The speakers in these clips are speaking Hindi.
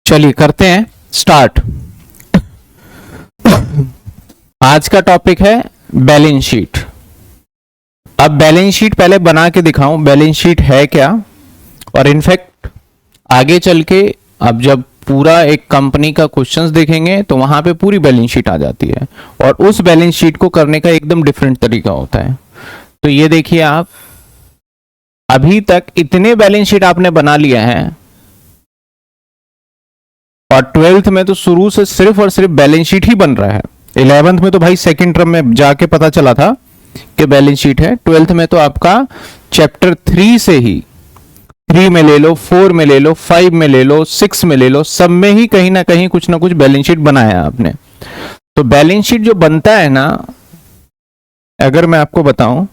चलिए करते हैं स्टार्ट। आज का टॉपिक है बैलेंस शीट। अब बैलेंस शीट पहले बना के दिखाऊं बैलेंस शीट है क्या, और इनफैक्ट आगे चल के अब जब पूरा एक कंपनी का क्वेश्चंस देखेंगे तो वहां पे पूरी बैलेंस शीट आ जाती है, और उस बैलेंस शीट को करने का एकदम डिफरेंट तरीका होता है। तो ये देखिए, आप अभी तक इतने बैलेंस शीट आपने बना लिया है, और 12th में तो शुरू से सिर्फ और सिर्फ बैलेंस शीट ही बन रहा है। 11th में तो भाई सेकंड टर्म में जाके पता चला था कि बैलेंस शीट है। 12th में तो आपका चैप्टर 3 से ही, 3 में ले लो, 4 में ले लो, 5 में ले लो, 6 में ले लो, सब में ही कहीं ना कहीं कुछ ना कुछ बैलेंस शीट बनाया आपने। तो बैलेंस शीट जो बनता है ना, अगर मैं आपको बताऊं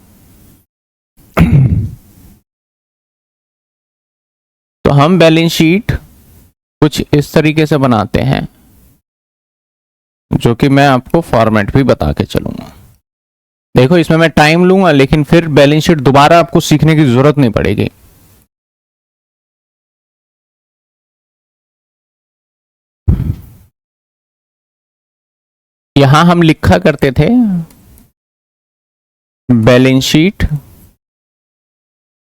तो हम बैलेंस शीट कुछ इस तरीके से बनाते हैं, जो कि मैं आपको फॉर्मेट भी बता के चलूंगा। देखो, इसमें मैं टाइम लूंगा, लेकिन फिर बैलेंस शीट दोबारा आपको सीखने की जरूरत नहीं पड़ेगी। यहां हम लिखा करते थे बैलेंस शीट,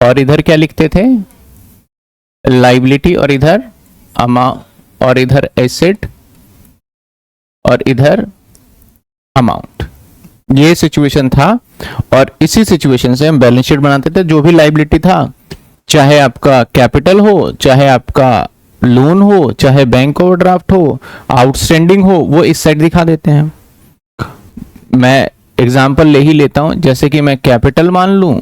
और इधर क्या लिखते थे, लायबिलिटी, और इधर अमाउंट, और इधर एसेट, और इधर अमाउंट। ये सिचुएशन था, और इसी सिचुएशन से हम बैलेंस शीट बनाते थे। जो भी लायबिलिटी था, चाहे आपका कैपिटल हो, चाहे आपका लोन हो, चाहे बैंक ओवरड्राफ्ट हो, आउटस्टैंडिंग हो, वो इस साइड दिखा देते हैं। मैं एग्जांपल ले ही लेता हूं, जैसे कि मैं कैपिटल मान लूं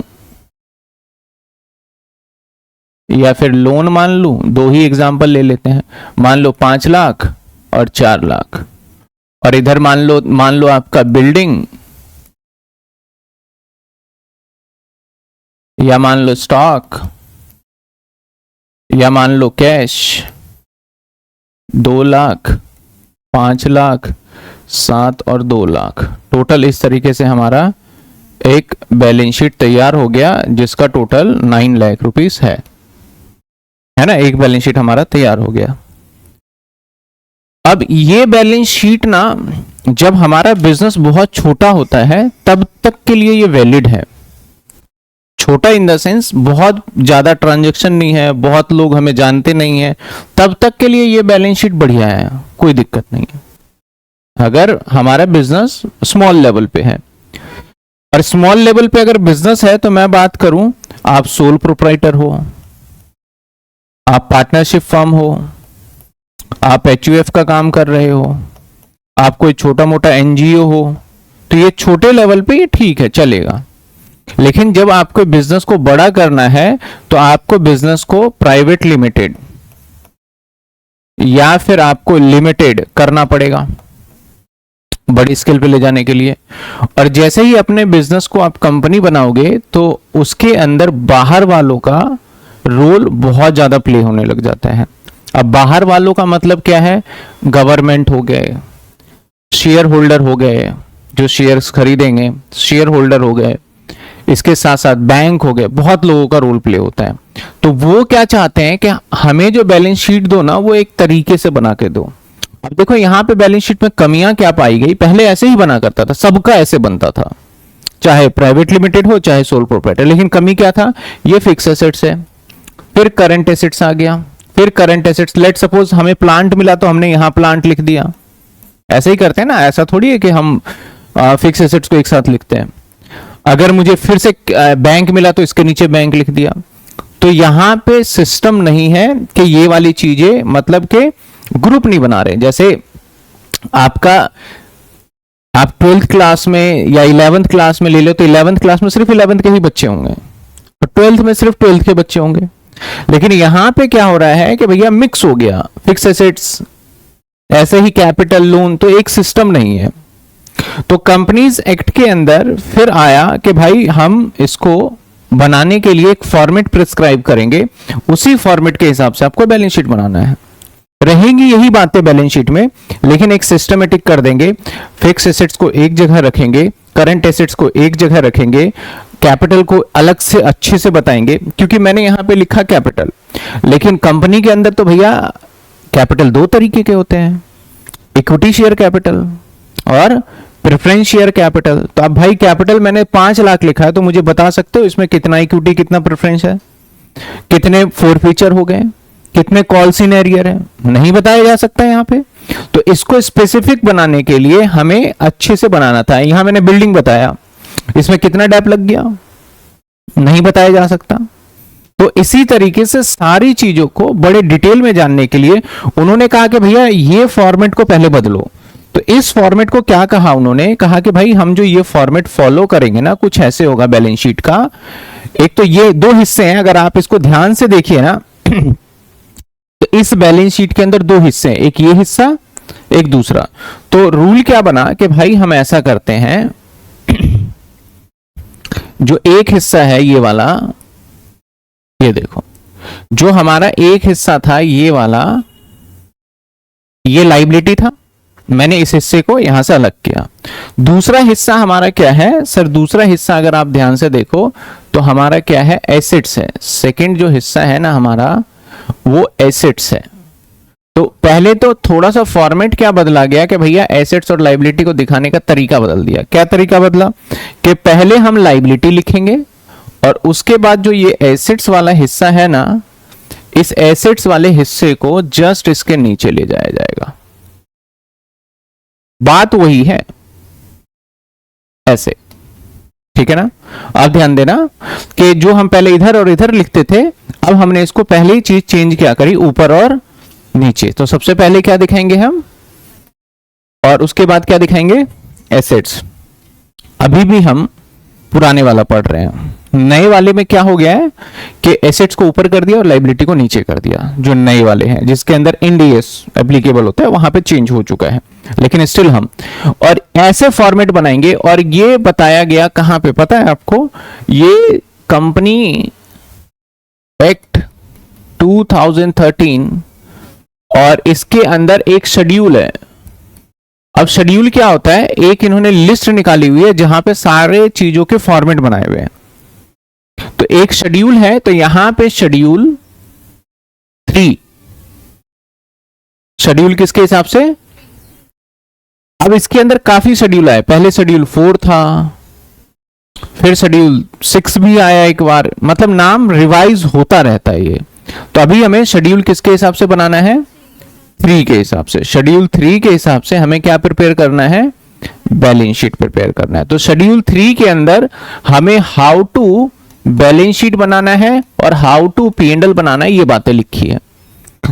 या फिर लोन मान लूं, दो ही एग्जांपल ले लेते हैं। मान लो 5 लाख और 4 लाख, और इधर मान लो आपका बिल्डिंग, या मान लो स्टॉक, या मान लो कैश। 2 लाख, 5 लाख, 7 और 2 लाख, टोटल इस तरीके से हमारा एक बैलेंस शीट तैयार हो गया, जिसका टोटल 9 लाख रुपीस है ना। एक बैलेंस शीट हमारा तैयार हो गया। अब ये बैलेंस शीट ना, जब हमारा बिजनेस बहुत छोटा होता है तब तक के लिए ये वैलिड है। छोटा इन द सेंस बहुत ज्यादा ट्रांजैक्शन नहीं है, बहुत लोग हमें जानते नहीं है, तब तक के लिए ये बैलेंस शीट बढ़िया है, कोई दिक्कत नहीं है। अगर हमारा बिजनेस स्मॉल लेवल पे है, और स्मॉल लेवल पे अगर बिजनेस है, तो मैं बात करूं, आप सोल प्रोप्राइटर हो, आप पार्टनरशिप फर्म हो, आप एचयूएफ का काम कर रहे हो, आप कोई छोटा मोटा एनजीओ हो, तो ये छोटे लेवल पे ये ठीक है, चलेगा। लेकिन जब आपको बिजनेस को बड़ा करना है, तो आपको बिजनेस को प्राइवेट लिमिटेड या फिर आपको लिमिटेड करना पड़ेगा बड़ी स्केल पे ले जाने के लिए। और जैसे ही अपने बिजनेस को आप कंपनी बनाओगे, तो उसके अंदर बाहर वालों का रोल बहुत ज्यादा प्ले होने लग जाता है। अब बाहर वालों का मतलब क्या है, गवर्नमेंट हो गए, शेयर होल्डर हो गए, जो शेयर्स खरीदेंगे, शेयर होल्डर हो गए, इसके साथ साथ बैंक हो गए, बहुत लोगों का रोल प्ले होता है। तो वो क्या चाहते हैं कि हमें जो बैलेंस शीट दो ना, वो एक तरीके से बना के दो। अब देखो, यहां पे बैलेंस शीट में कमियां क्या पाई गई, पहले ऐसे ही बना करता था, सबका ऐसे बनता था, चाहे प्राइवेट लिमिटेड हो, चाहे सोल प्रोप्राइटर। लेकिन कमी क्या था, ये फिक्स एसेट्स है, फिर करंट एसेट्स आ गया, फिर करंट एसेट्स, लेट सपोज हमें प्लांट मिला तो हमने यहां प्लांट लिख दिया। ऐसे ही करते हैं ना, ऐसा थोड़ी है कि हम फिक्स एसेट्स को एक साथ लिखते हैं। अगर मुझे फिर से बैंक मिला तो इसके नीचे बैंक लिख दिया। तो यहां पे सिस्टम नहीं है कि ये वाली चीजें, मतलब के ग्रुप नहीं बना रहे। जैसे आप 12th क्लास में या 11th क्लास में ले लो, तो 11th क्लास में सिर्फ 11th के ही बच्चे होंगे, और 12th में सिर्फ 12th के बच्चे होंगे। लेकिन यहां पे क्या हो रहा है कि भैया मिक्स हो गया, फिक्स एसेट्स, ऐसे ही कैपिटल, लोन, तो एक सिस्टम नहीं है। तो कंपनीज एक्ट के अंदर फिर आया कि भाई हम इसको बनाने के लिए एक फॉर्मेट प्रिस्क्राइब करेंगे, उसी फॉर्मेट के हिसाब से आपको बैलेंस शीट बनाना है। रहेंगी यही बातें बैलेंस शीट में, लेकिन एक सिस्टमेटिक कर देंगे। फिक्स एसेट्स को एक जगह रखेंगे, करंट एसेट्स को एक जगह रखेंगे, कैपिटल को अलग से अच्छे से बताएंगे, क्योंकि मैंने यहां पे लिखा कैपिटल, लेकिन कंपनी के अंदर तो भैया कैपिटल दो तरीके के होते हैं, इक्विटी शेयर कैपिटल और प्रेफरेंस शेयर कैपिटल। तो अब भाई कैपिटल मैंने 5 लाख लिखा है, तो मुझे बता सकते हो इसमें कितना इक्विटी कितना प्रेफरेंस है, कितने फोरफीचर हो गए, कितने कॉल सिनेरियर है, नहीं बताया जा सकता है यहाँ पे। तो इसको स्पेसिफिक बनाने के लिए हमें अच्छे से बनाना था। यहां मैंने बिल्डिंग बताया, इसमें कितना डेप लग गया नहीं बताया जा सकता। तो इसी तरीके से सारी चीजों को बड़े डिटेल में जानने के लिए उन्होंने कहा कि भैया ये फॉर्मेट को पहले बदलो। तो इस फॉर्मेट को क्या कहा, उन्होंने कहा कि भाई हम जो ये फॉर्मेट फॉलो करेंगे ना, कुछ ऐसे होगा बैलेंस शीट का। एक तो ये 2 हिस्से हैं, अगर आप इसको ध्यान से देखिए ना तो इस बैलेंस शीट के अंदर 2 हिस्से हैं, एक ये हिस्सा एक दूसरा। तो रूल क्या बना कि भाई हम ऐसा करते हैं, जो एक हिस्सा है ये वाला, ये देखो जो हमारा एक हिस्सा था ये वाला, ये लायबिलिटी था, मैंने इस हिस्से को यहां से अलग किया। दूसरा हिस्सा हमारा क्या है सर, दूसरा हिस्सा अगर आप ध्यान से देखो तो हमारा क्या है, एसेट्स है। सेकंड जो हिस्सा है ना हमारा वो एसेट्स है। तो पहले तो थोड़ा सा फॉर्मेट क्या बदला गया कि भैया एसेट्स और लायबिलिटी को दिखाने का तरीका बदल दिया। क्या तरीका बदला कि पहले हम लायबिलिटी लिखेंगे और उसके बाद जो ये एसेट्स वाला हिस्सा है ना, इस एसेट्स वाले हिस्से को जस्ट इसके नीचे ले जाया जाएगा। बात वही है ऐसे, ठीक है ना। अब ध्यान देना कि जो हम पहले इधर और इधर लिखते थे, अब हमने इसको पहले ही चीज चेंज क्या करी, ऊपर और नीचे। तो सबसे पहले क्या दिखाएंगे हम, और उसके बाद क्या दिखाएंगे, एसेट्स। अभी भी हम पुराने वाला पढ़ रहे हैं। नए वाले में क्या हो गया है कि एसेट्स को ऊपर कर दिया और लायबिलिटी को नीचे कर दिया। जो नए वाले हैं जिसके अंदर इंडीएस एप्लीकेबल होता है वहां पे चेंज हो चुका है, लेकिन स्टिल हम और ऐसे फॉर्मेट बनाएंगे। और ये बताया गया कहां पे पता है आपको, ये कंपनी एक्ट 2013 और इसके अंदर एक शेड्यूल है। अब शेड्यूल क्या होता है, एक इन्होंने लिस्ट निकाली हुई है जहां पे सारे चीजों के फॉर्मेट बनाए हुए हैं। तो एक शेड्यूल है, तो यहां पे शेड्यूल 3, शेड्यूल किसके हिसाब से, अब इसके अंदर काफी शेड्यूल आए। पहले शेड्यूल 4 था, फिर शेड्यूल 6 भी आया एक बार, मतलब नाम रिवाइज होता रहता है ये। तो अभी हमें शेड्यूल किसके हिसाब से बनाना है, 3 के हिसाब से। शेड्यूल 3 के हिसाब से हमें क्या प्रिपेयर करना है, बैलेंस शीट प्रिपेयर करना है। तो शेड्यूल 3 के अंदर हमें हाउ टू बैलेंस शीट बनाना है और हाउ टू P&L बनाना है, ये बातें लिखी है।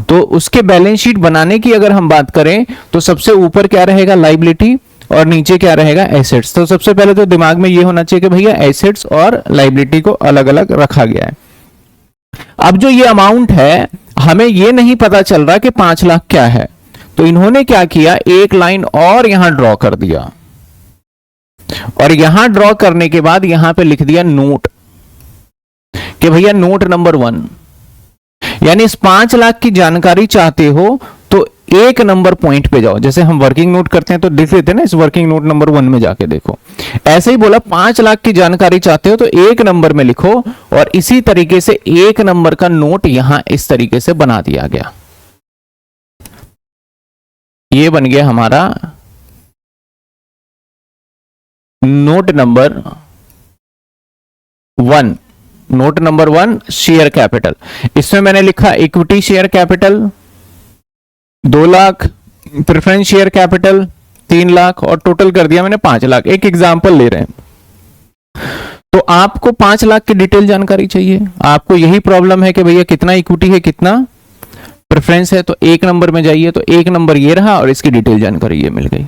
तो उसके बैलेंस शीट बनाने की अगर हम बात करें तो सबसे ऊपर क्या रहेगा, लायबिलिटी, और नीचे क्या रहेगा, एसेट्स। तो सबसे पहले तो दिमाग में ये होना चाहिए कि भैया एसेट्स और लायबिलिटी को अलग अलग रखा गया है। अब जो ये अमाउंट है, हमें ये नहीं पता चल रहा कि 5 लाख क्या है, तो इन्होंने क्या किया, एक लाइन और यहां ड्रॉ कर दिया, और यहां ड्रॉ करने के बाद यहां पे लिख दिया नोट, कि भैया नोट नंबर 1। यानी इस 5 लाख की जानकारी चाहते हो तो 1 नंबर पॉइंट पे जाओ। जैसे हम वर्किंग नोट करते हैं तो लिख लेते हैं ना, इस वर्किंग नोट नंबर 1 में जाके देखो। ऐसे ही बोला 5 लाख की जानकारी चाहते हो तो 1 नंबर में लिखो, और इसी तरीके से 1 नंबर का नोट यहां इस तरीके से बना दिया गया। ये बन गया हमारा note number 1। Note number 1 share capital. इसमें मैंने लिखा equity share capital 2 lakh, preference share capital 3 lakh, और टोटल कर दिया मैंने 5 लाख। एक एग्जांपल ले रहे हैं। तो आपको 5 लाख की डिटेल जानकारी चाहिए, आपको यही प्रॉब्लम है कि भैया कितना इक्विटी है कितना प्रेफरेंस है, तो 1 नंबर में जाइए। तो 1 नंबर ये रहा और इसकी डिटेल जानकारी ये मिल गई।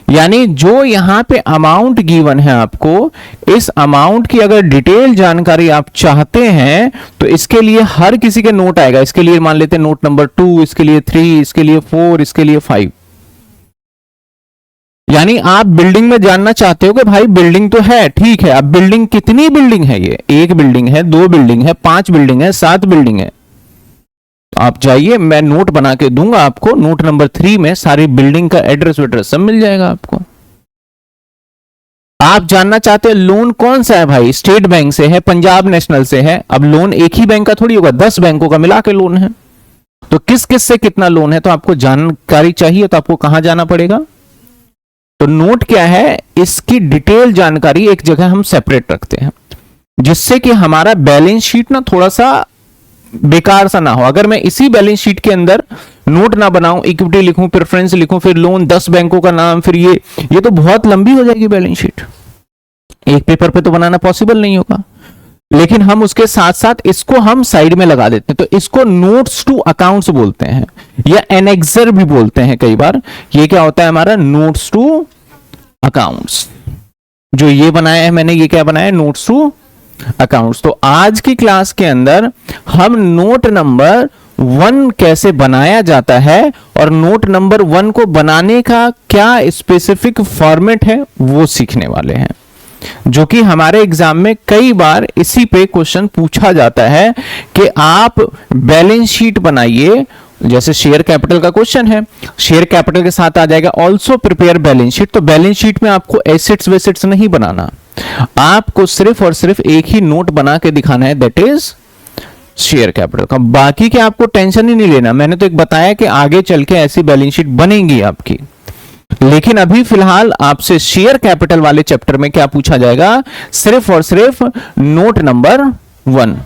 यानी जो यहां पे अमाउंट गिवन है आपको, इस अमाउंट की अगर डिटेल जानकारी आप चाहते हैं तो इसके लिए हर किसी के नोट आएगा। इसके लिए मान लेते हैं नोट नंबर 2, इसके लिए 3, इसके लिए 4, इसके लिए 5। यानी आप बिल्डिंग में जानना चाहते हो कि भाई बिल्डिंग तो है, ठीक है, अब बिल्डिंग कितनी बिल्डिंग है, ये 1 बिल्डिंग है, 2 बिल्डिंग है, 5 बिल्डिंग है, 7 बिल्डिंग है। तो आप जाइए, मैं नोट बना के दूंगा आपको। नोट नंबर 3 में सारी बिल्डिंग का एड्रेस वेड्रेस सब मिल जाएगा आपको। आप जानना चाहते हैं लोन कौन सा है, भाई स्टेट बैंक से है, पंजाब नेशनल से है। अब लोन एक ही बैंक का थोड़ी होगा, 10 बैंकों का मिला के लोन है। तो किस किस से कितना लोन है, तो आपको जानकारी चाहिए तो आपको कहां जाना पड़ेगा, तो नोट क्या है, इसकी डिटेल जानकारी एक जगह हम सेपरेट रखते हैं, जिससे कि हमारा बैलेंस शीट ना थोड़ा सा बेकार सा ना हो। अगर मैं इसी बैलेंस शीट के अंदर नोट ना बनाऊं, इक्विटी लिखूं, प्रेफरेंस लिखूं, फिर लोन, 10 बैंकों का नाम, फिर ये तो बहुत लंबी हो जाएगी बैलेंस शीट, एक पेपर पे तो बनाना पॉसिबल नहीं होगा। लेकिन हम उसके साथ साथ इसको हम साइड में लगा देते हैं, तो इसको नोट्स टू अकाउंट्स बोलते हैं या एनेक्सर भी बोलते हैं कई बार। ये क्या होता है हमारा नोट्स टू अकाउंट्स, जो ये बनाया है मैंने, ये क्या बनाया है, नोट्स टू अकाउंट्स। तो आज की क्लास के अंदर हम नोट नंबर 1 कैसे बनाया जाता है और नोट नंबर 1 को बनाने का क्या स्पेसिफिक फॉर्मेट है वो सीखने वाले हैं, जो कि हमारे एग्जाम में कई बार इसी पे क्वेश्चन पूछा जाता है कि आप बैलेंस शीट बनाइए। जैसे शेयर कैपिटल का क्वेश्चन है, शेयर कैपिटल के साथ आ जाएगा ऑल्सो प्रिपेयर बैलेंस शीट। तो बैलेंस शीट में आपको एसेट्स वेसेट्स नहीं बनाना, आपको सिर्फ और सिर्फ एक ही नोट बना के दिखाना है, दैट इज शेयर कैपिटल का। बाकी के आपको टेंशन ही नहीं लेना, मैंने तो एक बताया कि आगे चल के ऐसी बैलेंस शीट बनेगी आपकी। लेकिन अभी फिलहाल आपसे शेयर कैपिटल वाले चैप्टर में क्या पूछा जाएगा, सिर्फ और सिर्फ नोट नंबर 1।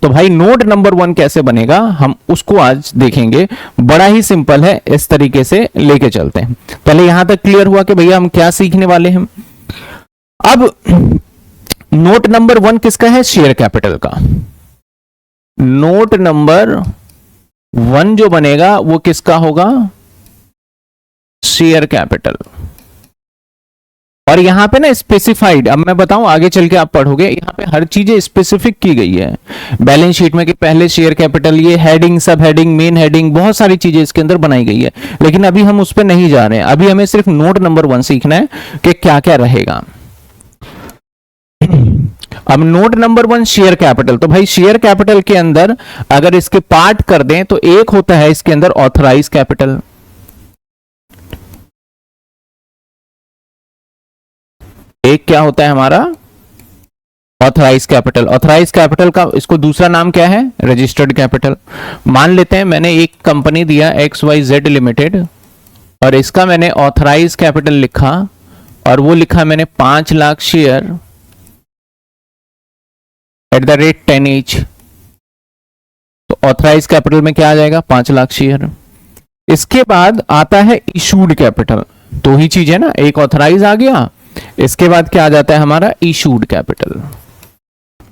तो भाई नोट नंबर 1 कैसे बनेगा हम उसको आज देखेंगे, बड़ा ही सिंपल है, इस तरीके से लेके चलते हैं। पहले यहां तक क्लियर हुआ कि भैया हम क्या सीखने वाले हैं। अब नोट नंबर 1 किसका है, शेयर कैपिटल का। नोट नंबर 1 जो बनेगा वो किसका होगा, शेयर कैपिटल। और यहां पे ना स्पेसिफाइड, अब मैं बताऊं आगे चल के आप पढ़ोगे, यहां पे हर चीजें स्पेसिफिक की गई है बैलेंस शीट में कि पहले शेयर कैपिटल, ये हेडिंग, सब हेडिंग, मेन हेडिंग, बहुत सारी चीजें इसके अंदर बनाई गई है। लेकिन अभी हम उस पर नहीं जा रहे हैं, अभी हमें सिर्फ नोट नंबर 1 सीखना है कि क्या क्या रहेगा। अब नोट नंबर 1 शेयर कैपिटल, तो भाई शेयर कैपिटल के अंदर अगर इसके पार्ट कर दें तो एक होता है इसके अंदर ऑथराइज कैपिटल, एक क्या होता है हमारा ऑथराइज कैपिटल। ऑथराइज कैपिटल का इसको दूसरा नाम क्या है, रजिस्टर्ड कैपिटल। मान लेते हैं मैंने एक कंपनी दिया XYZ लिमिटेड और इसका मैंने ऑथराइज कैपिटल लिखा और वो लिखा मैंने 5 लाख शेयर @10 each। तो ऑथराइज कैपिटल में क्या आ जाएगा, 5 लाख शेयर। इसके बाद आता है इशूड कैपिटल, दो ही चीज है ना, एक ऑथराइज आ गया, इसके बाद क्या आ जाता है हमारा इशूड कैपिटल।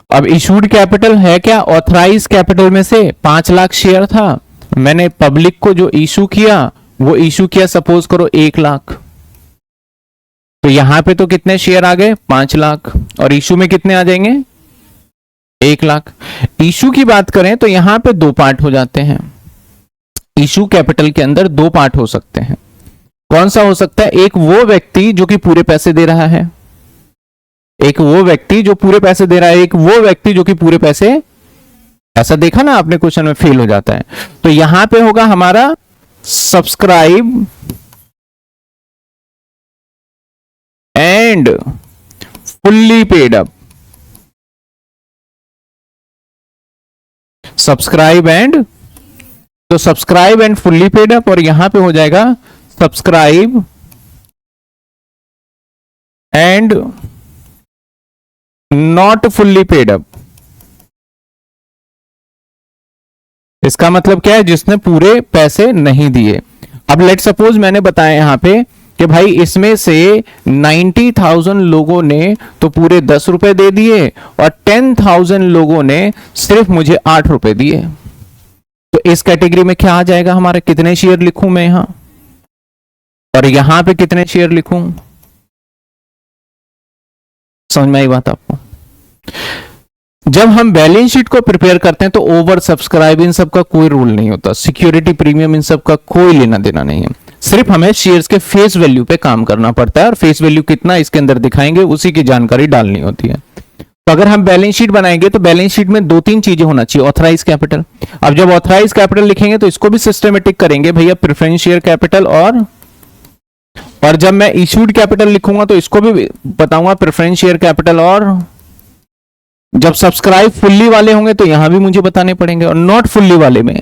अब इशूड कैपिटल है क्या, ऑथराइज कैपिटल में से 5 लाख शेयर था, मैंने पब्लिक को जो इशू किया वो इशू किया सपोज करो 1 लाख, तो यहां पे तो कितने शेयर आ गए, 5 लाख, और इशू में कितने आ जाएंगे, 1 लाख। इशू की बात करें तो यहां पे 2 पार्ट हो जाते हैं, इशू कैपिटल के अंदर 2 पार्ट हो सकते हैं। कौन सा हो सकता है, एक वो व्यक्ति जो कि पूरे पैसे दे रहा है, एक वो व्यक्ति जो पूरे पैसे दे रहा है, एक वो व्यक्ति जो कि पूरे पैसे, ऐसा देखा ना आपने क्वेश्चन में फेल हो जाता है। तो यहां पे होगा हमारा subscribe and fully paid up, subscribe and, तो subscribe and fully paid up, और यहां पे हो जाएगा subscribe and not fully paid up. इसका मतलब क्या है, जिसने पूरे पैसे नहीं दिए। अब लेट सपोज मैंने बताया यहां पे कि भाई इसमें से 90,000 लोगों ने तो पूरे 10 रुपए दे दिए और 10,000 लोगों ने सिर्फ मुझे 8 रुपए दिए। तो इस कैटेगरी में क्या आ जाएगा हमारे, कितने शेयर लिखूं मैं यहां और यहां पे कितने शेयर लिखूं, समझ में आई बात आपको। जब हम बैलेंस शीट को प्रिपेयर करते हैं तो ओवर सब्सक्राइब इन सब का कोई रूल नहीं होता, सिक्योरिटी प्रीमियम इन सब का कोई लेना देना नहीं है, सिर्फ हमें शेयर्स के फेस वैल्यू पे काम करना पड़ता है और फेस वैल्यू कितना इसके अंदर दिखाएंगे उसी की जानकारी डालनी होती है। तो अगर हम बैलेंस शीट बनाएंगे तो बैलेंस शीट में 2-3 चीजें होना चाहिए, ऑथराइज कैपिटल। अब जब ऑथराइज कैपिटल लिखेंगे तो इसको भी सिस्टमेटिक करेंगे भैया, प्रेफरेंस शेयर कैपिटल, और जब मैं इशूड कैपिटल लिखूंगा तो इसको भी बताऊंगा प्रेफरेंस शेयर कैपिटल, और जब सब्सक्राइब फुल्ली वाले होंगे तो यहां भी मुझे बताने पड़ेंगे, और नॉट फुल्ली वाले में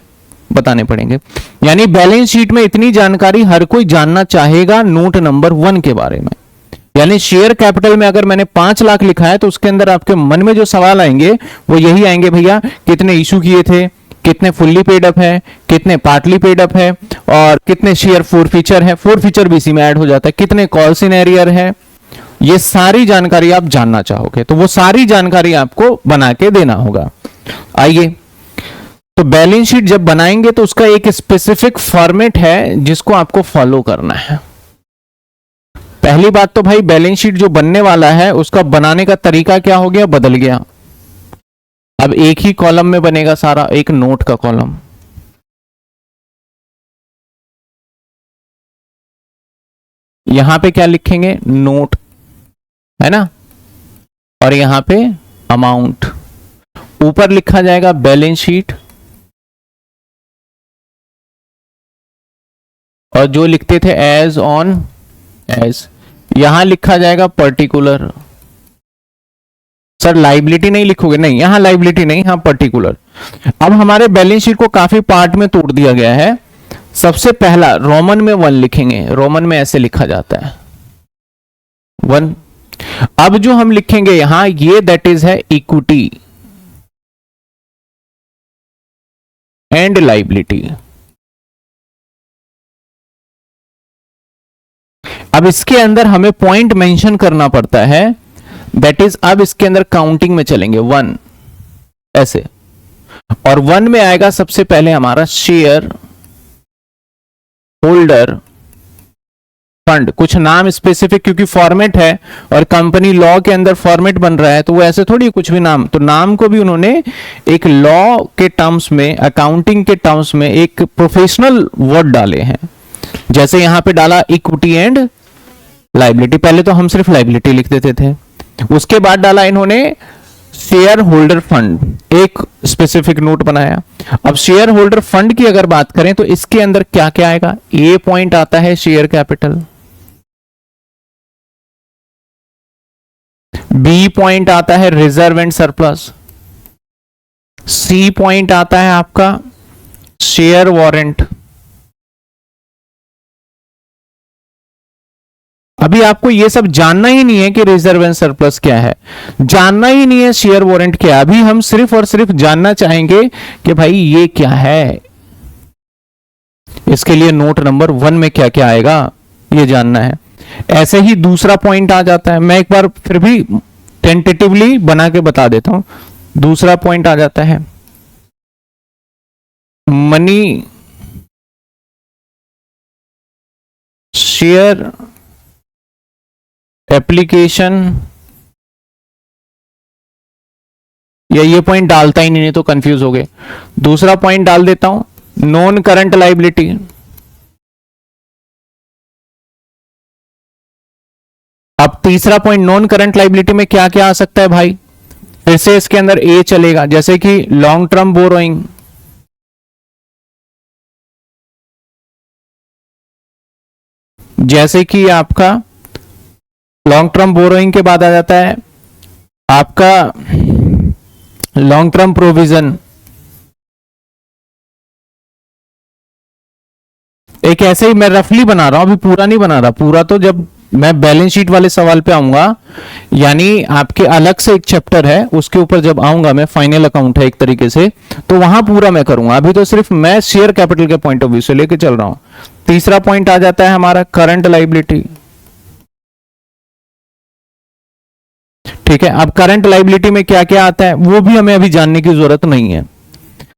बताने पड़ेंगे। यानी बैलेंस शीट में इतनी जानकारी हर कोई जानना चाहेगा नोट नंबर 1 के बारे में। यानी शेयर कैपिटल में अगर मैंने 5 लाख लिखा है तो उसके अंदर आपके मन में जो सवाल आएंगे वो यही आएंगे, भैया कितने इशू किए थे, कितने फुल्ली पेड अप है, कितने पार्टली पेड अप है, और कितने शेयर फोरफीचर है, फोरफीचर भी इसी में ऐड हो जाता है, कितने कॉल्स इन एरियर है। ये सारी जानकारी आप जानना चाहोगे तो वो सारी जानकारी आपको बना के देना होगा। आइए, तो बैलेंस शीट जब बनाएंगे तो उसका एक स्पेसिफिक फॉर्मेट है जिसको आपको फॉलो करना है। पहली बात तो भाई बैलेंस शीट जो बनने वाला है उसका बनाने का तरीका क्या हो गया, बदल गया। अब एक ही कॉलम में बनेगा सारा, एक नोट का कॉलम। यहां पे क्या लिखेंगे, नोट, है ना, और यहां पे अमाउंट। ऊपर लिखा जाएगा बैलेंस शीट, और जो लिखते थे एज ऑन एज, यहां लिखा जाएगा पर्टिकुलर। सर लाइबिलिटी नहीं लिखोगे, नहीं यहां लाइबिलिटी नहीं, हाँ पर्टिकुलर। अब हमारे बैलेंस शीट को काफी पार्ट में तोड़ दिया गया है। सबसे पहला रोमन में 1 लिखेंगे, रोमन में ऐसे लिखा जाता है 1। अब जो हम लिखेंगे यहां, ये दैट इज है इक्विटी एंड लाइबिलिटी। अब इसके अंदर हमें पॉइंट मेंशन करना पड़ता है, दैट इज अब इसके अंदर काउंटिंग में चलेंगे 1 ऐसे, और 1 में आएगा सबसे पहले हमारा शेयर होल्डर फंड। कुछ नाम स्पेसिफिक, क्योंकि फॉर्मेट है और कंपनी लॉ के अंदर फॉर्मेट बन रहा है तो वो ऐसे थोड़ी कुछ भी नाम, तो नाम को भी उन्होंने एक लॉ के टर्म्स में, अकाउंटिंग के टर्म्स में एक प्रोफेशनल वर्ड डाले हैं। जैसे यहां पे डाला इक्विटी एंड लाइबिलिटी, पहले तो हम सिर्फ लाइबिलिटी लिख देते थे, उसके बाद डाला इन्होंने शेयर होल्डर फंड, एक स्पेसिफिक नोट बनाया। अब शेयर होल्डर फंड की अगर बात करें तो इसके अंदर क्या क्या आएगा, ए पॉइंट आता है शेयर कैपिटल, बी पॉइंट आता है reserve and surplus, C point आता है आपका शेयर वारंट। अभी आपको ये सब जानना ही नहीं है कि रिजर्व एंड सरप्लस क्या है, जानना ही नहीं है शेयर वारंट क्या है। अभी हम सिर्फ और सिर्फ जानना चाहेंगे कि भाई ये क्या है, इसके लिए नोट नंबर 1 में क्या क्या आएगा ये जानना है। ऐसे ही दूसरा पॉइंट आ जाता है, मैं एक बार फिर भी टेंटेटिवली बना के बता देता हूं। दूसरा पॉइंट आ जाता है मनी शेयर एप्लीकेशन, या ये पॉइंट डालता ही नहीं तो कंफ्यूज हो गए। दूसरा पॉइंट डाल देता हूं नॉन करंट लाइबिलिटी। अब तीसरा पॉइंट नॉन करंट लाइबिलिटी में क्या क्या आ सकता है भाई, फिर से इसके अंदर ए चलेगा, जैसे कि लॉन्ग टर्म बोरोइंग, जैसे कि आपका लॉन्ग टर्म बोरोइंग के बाद आ जाता है आपका लॉन्ग टर्म प्रोविजन। एक ऐसे ही मैं रफली बना रहा हूं, अभी पूरा नहीं बना रहा, पूरा तो जब मैं बैलेंस शीट वाले सवाल पे आऊंगा, यानी आपके अलग से एक चैप्टर है उसके ऊपर जब आऊंगा मैं, फाइनल अकाउंट है एक तरीके से, तो वहां पूरा मैं करूंगा। अभी तो सिर्फ मैं शेयर कैपिटल के पॉइंट ऑफ व्यू से लेके चल रहा हूं। तीसरा पॉइंट आ जाता है हमारा करंट लाइबिलिटी। ठीक है, अब करंट लाइबिलिटी में क्या क्या आता है वो भी हमें अभी जानने की जरूरत नहीं है।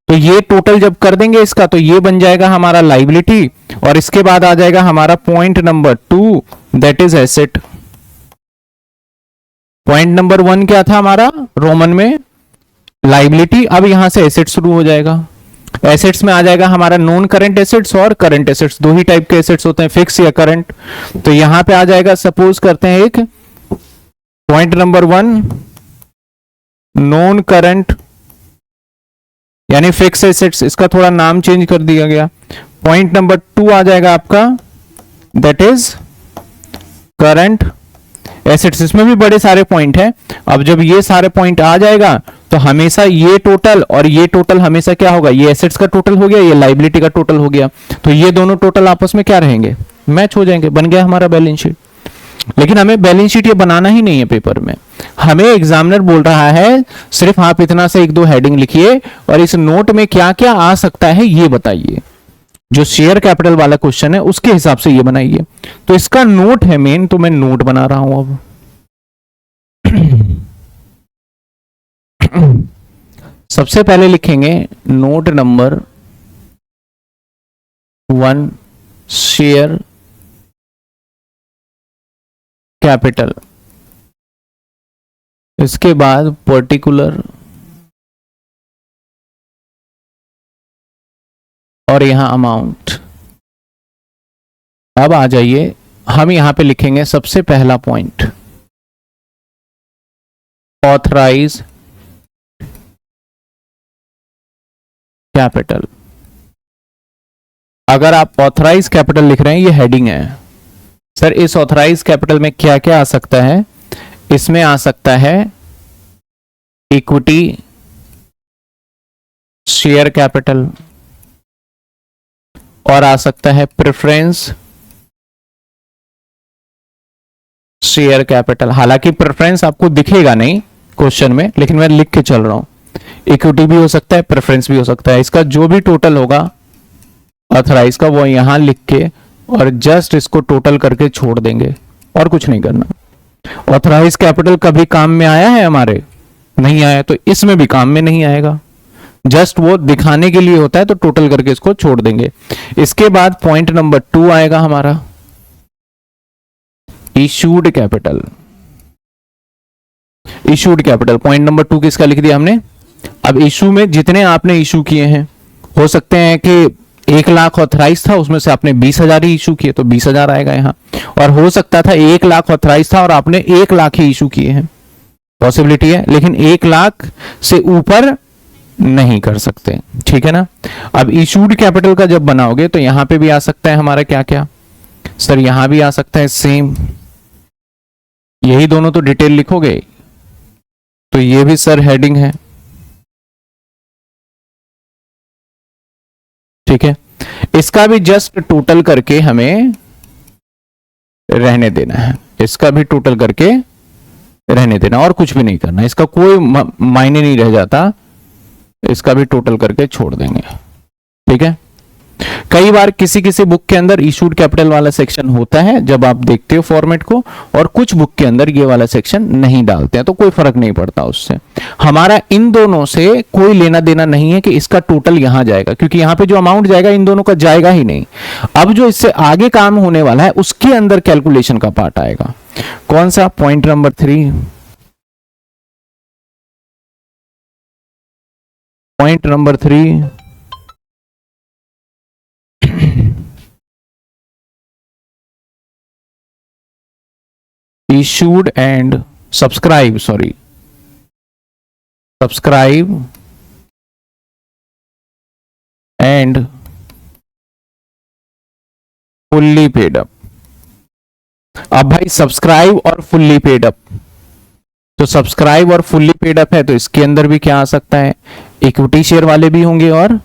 तो ये टोटल जब कर देंगे इसका तो ये बन जाएगा हमारा लाइबिलिटी, और इसके बाद आ जाएगा हमारा point number 2 that is asset. Point number 1 क्या था हमारा रोमन में, लाइबिलिटी। अब यहां से एसेट शुरू हो जाएगा। एसेट्स में आ जाएगा हमारा नॉन करंट एसेट्स और करंट एसेट्स, दो ही टाइप के एसेट्स होते हैं, फिक्स या करंट। तो यहां पे आ जाएगा, सपोज करते हैं एक पॉइंट नंबर 1 नॉन करंट यानी फिक्स एसेट्स, इसका थोड़ा नाम चेंज कर दिया गया। पॉइंट नंबर 2 आ जाएगा आपका दैट इज करंट एसेट्स, इसमें भी बड़े सारे पॉइंट है। अब जब ये सारे पॉइंट आ जाएगा तो हमेशा ये टोटल और ये टोटल हमेशा क्या होगा, ये एसेट्स का टोटल हो गया, ये लाइबिलिटी का टोटल हो गया, तो ये दोनों टोटल आपस में क्या रहेंगे, मैच हो जाएंगे, बन गया हमारा बैलेंस शीट। लेकिन हमें बैलेंस शीट ये बनाना ही नहीं है पेपर में, हमें एग्जामिनर बोल रहा है सिर्फ आप इतना से एक दो हेडिंग लिखिए और इस नोट में क्या क्या आ सकता है ये बताइए। जो शेयर कैपिटल वाला क्वेश्चन है उसके हिसाब से ये बनाइए। तो इसका नोट है मेन, तो मैं नोट बना रहा हूं अब। सबसे पहले लिखेंगे नोट नंबर 1, शेयर कैपिटल, इसके बाद पर्टिकुलर और यहां अमाउंट। अब आ जाइए, हम यहां पे लिखेंगे सबसे पहला पॉइंट, ऑथराइज कैपिटल। अगर आप ऑथराइज कैपिटल लिख रहे हैं, ये हेडिंग है सर, इस ऑथराइज कैपिटल में क्या क्या आ सकता है, इसमें आ सकता है इक्विटी शेयर कैपिटल और आ सकता है प्रेफरेंस शेयर कैपिटल। हालांकि प्रेफरेंस आपको दिखेगा नहीं क्वेश्चन में, लेकिन मैं लिख के चल रहा हूं, इक्विटी भी हो सकता है, प्रेफरेंस भी हो सकता है। इसका जो भी टोटल होगा ऑथराइज का वो यहां लिख के और जस्ट इसको टोटल करके छोड़ देंगे और कुछ नहीं करना। ऑथराइज कैपिटल कभी काम में आया है हमारे, नहीं आया, तो इसमें भी काम में नहीं आएगा, जस्ट वो दिखाने के लिए होता है, तो टोटल करके इसको छोड़ देंगे। इसके बाद पॉइंट नंबर 2 आएगा हमारा, issued capital. Issued capital point number 2 किसका लिख दिया हमने। अब इशू में जितने आपने इशू किए हैं, हो सकते हैं कि 1 लाख ऑथराइज था, उसमें से आपने 20,000 ही इशू किए, तो 20,000 आएगा यहां। और हो सकता था 1 लाख ऑथराइज था और आपने 1 लाख ही इशू किए हैं, पॉसिबिलिटी है, लेकिन 1 लाख से ऊपर नहीं कर सकते, ठीक है ना। अब इशूड कैपिटल का जब बनाओगे तो यहां पे भी आ सकता है हमारा क्या क्या सर, यहां भी आ सकता है सेम, यही दोनों तो डिटेल लिखोगे, तो ये भी सर हेडिंग है, ठीक है। इसका भी जस्ट टोटल करके हमें रहने देना है, इसका भी टोटल करके रहने देना और कुछ भी नहीं करना, इसका कोई मायने नहीं रह जाता, इसका भी टोटल करके छोड़ देंगे, ठीक है। कई बार किसी किसी बुक के अंदर इशूड कैपिटल वाला सेक्शन होता है जब आप देखते हो फॉर्मेट को, और कुछ बुक के अंदर ये वाला सेक्शन नहीं डालते हैं, तो कोई फर्क नहीं पड़ता उससे। हमारा इन दोनों से कोई लेना देना नहीं है कि इसका टोटल यहां जाएगा, क्योंकि यहां पे जो अमाउंट जाएगा इन दोनों का जाएगा ही नहीं। अब जो इससे आगे काम होने वाला है उसके अंदर कैलकुलेशन का पार्ट आएगा। कौन सा, point number 3, point number 3 issued and subscribe and fully paid up। अब भाई सब्सक्राइब और फुल्ली पेड अप, तो सब्सक्राइब और फुल्ली पेड अप है, तो इसके अंदर भी क्या आ सकता है, इक्विटी शेयर वाले भी होंगे और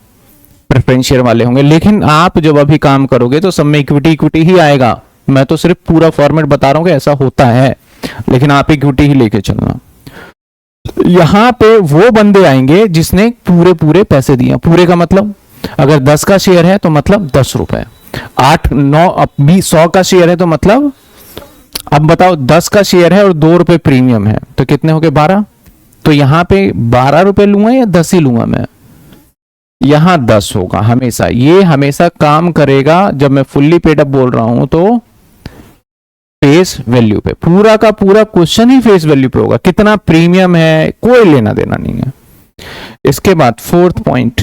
प्रेफरेंस शेयर वाले होंगे। लेकिन आप जब अभी काम करोगे तो सब में इक्विटी ही आएगा, मैं तो सिर्फ पूरा फॉर्मेट बता रहा हूं कि ऐसा होता है, लेकिन आप इक्विटी ही लेके चलना। यहां पे वो बंदे आएंगे जिसने पूरे पैसे दिए, पूरे का मतलब अगर 10 का शेयर है तो मतलब 10 रुपए, 8, 9, 20, 100 का शेयर है तो मतलब, अब बताओ 10 का शेयर है और 2 रुपए प्रीमियम है, तो कितने हो गए 12। तो यहां पे 12 रुपए लूंगा या 10 ही लूंगा मैं, यहां 10 होगा हमेशा, ये हमेशा काम करेगा। जब मैं फुल्ली पेड अप बोल रहा हूं तो फेस वैल्यू पे, पूरा का पूरा क्वेश्चन ही फेस वैल्यू पे होगा, कितना प्रीमियम है कोई लेना देना नहीं है। इसके बाद 4th point,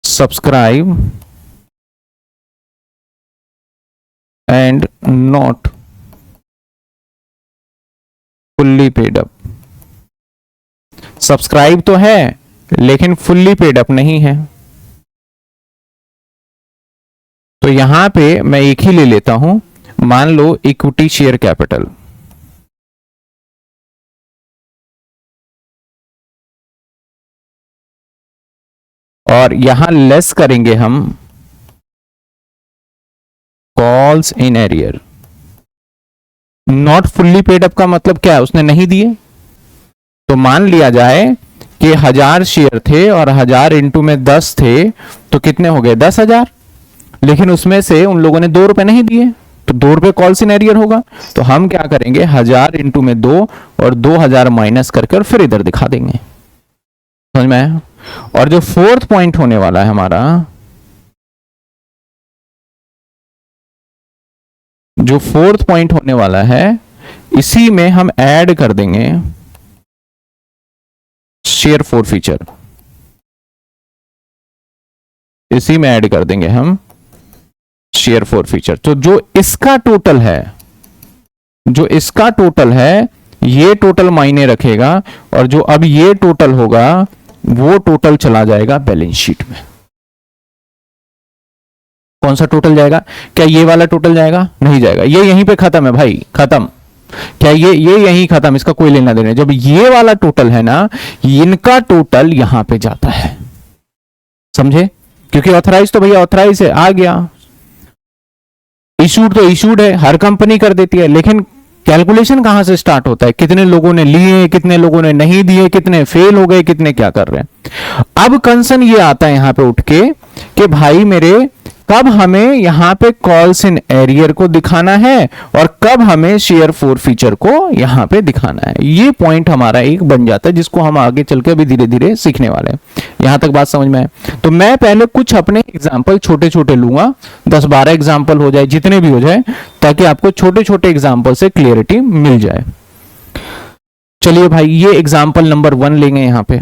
subscribe and not fully paid up. Subscribe तो है लेकिन फुल्ली पेड अप नहीं है, तो यहां पे मैं एक ही ले लेता हूं, मान लो इक्विटी शेयर कैपिटल, और यहां लेस करेंगे हम calls in arrear. Not fully paid up का मतलब क्या है, उसने नहीं दिए। तो मान लिया जाए कि 1000 शेयर थे और 1000 इंटू में 10 थे, तो कितने हो गए 10,000। लेकिन उसमें से उन लोगों ने 2 रुपए नहीं दिए, तो 2 रुपए कॉल्स इन एरियर होगा। तो हम क्या करेंगे, 1000 इंटू में 2 और 2000 माइनस करके और फिर इधर दिखा देंगे। समझ में आया। और जो फोर्थ पॉइंट होने वाला है हमारा, जो फोर्थ पॉइंट होने वाला है, इसी में हम ऐड कर देंगे शेयर फोर फीचर। इसी में ऐड कर देंगे हम शेयर फोर फीचर। तो जो इसका टोटल है, जो इसका टोटल है, ये टोटल मायने रखेगा, और जो अब ये टोटल होगा वो टोटल चला जाएगा बैलेंस शीट में। कौन सा टोटल जाएगा? क्या ये वाला टोटल जाएगा? नहीं जाएगा, ये यहीं पे खत्म है भाई, खत्म। क्या ये यहीं खत्म, इसका कोई लेना देना। जब ये वाला टोटल है ना, इनका टोटल यहां पे जाता है, समझे? क्योंकि ऑथराइज तो भैया ऑथराइज है, आ गया। इशूड तो इशूड है, हर कंपनी कर देती है, लेकिन कैलकुलेशन कहां से स्टार्ट होता है? कितने लोगों ने लिए, कितने लोगों ने नहीं दिए, कितने फेल हो गए, कितने क्या कर रहे हैं। अब कंसर्न ये आता है यहां पे उठ के कि भाई मेरे, कब हमें यहां पे कॉल्स इन एरियर को दिखाना है और कब हमें शेयर फोर फीचर को यहां पे दिखाना है। ये पॉइंट हमारा एक बन जाता है, जिसको हम आगे चल के अभी धीरे धीरे सीखने वाले हैं। यहां तक बात समझ में आए? तो मैं पहले कुछ अपने एग्जाम्पल छोटे छोटे लूंगा, 10-12 एग्जाम्पल हो जाए, जितने भी हो जाए, ताकि आपको छोटे छोटे एग्जाम्पल से क्लियरिटी मिल जाए। चलिए भाई, ये एग्जाम्पल नंबर 1 लेंगे यहां पे।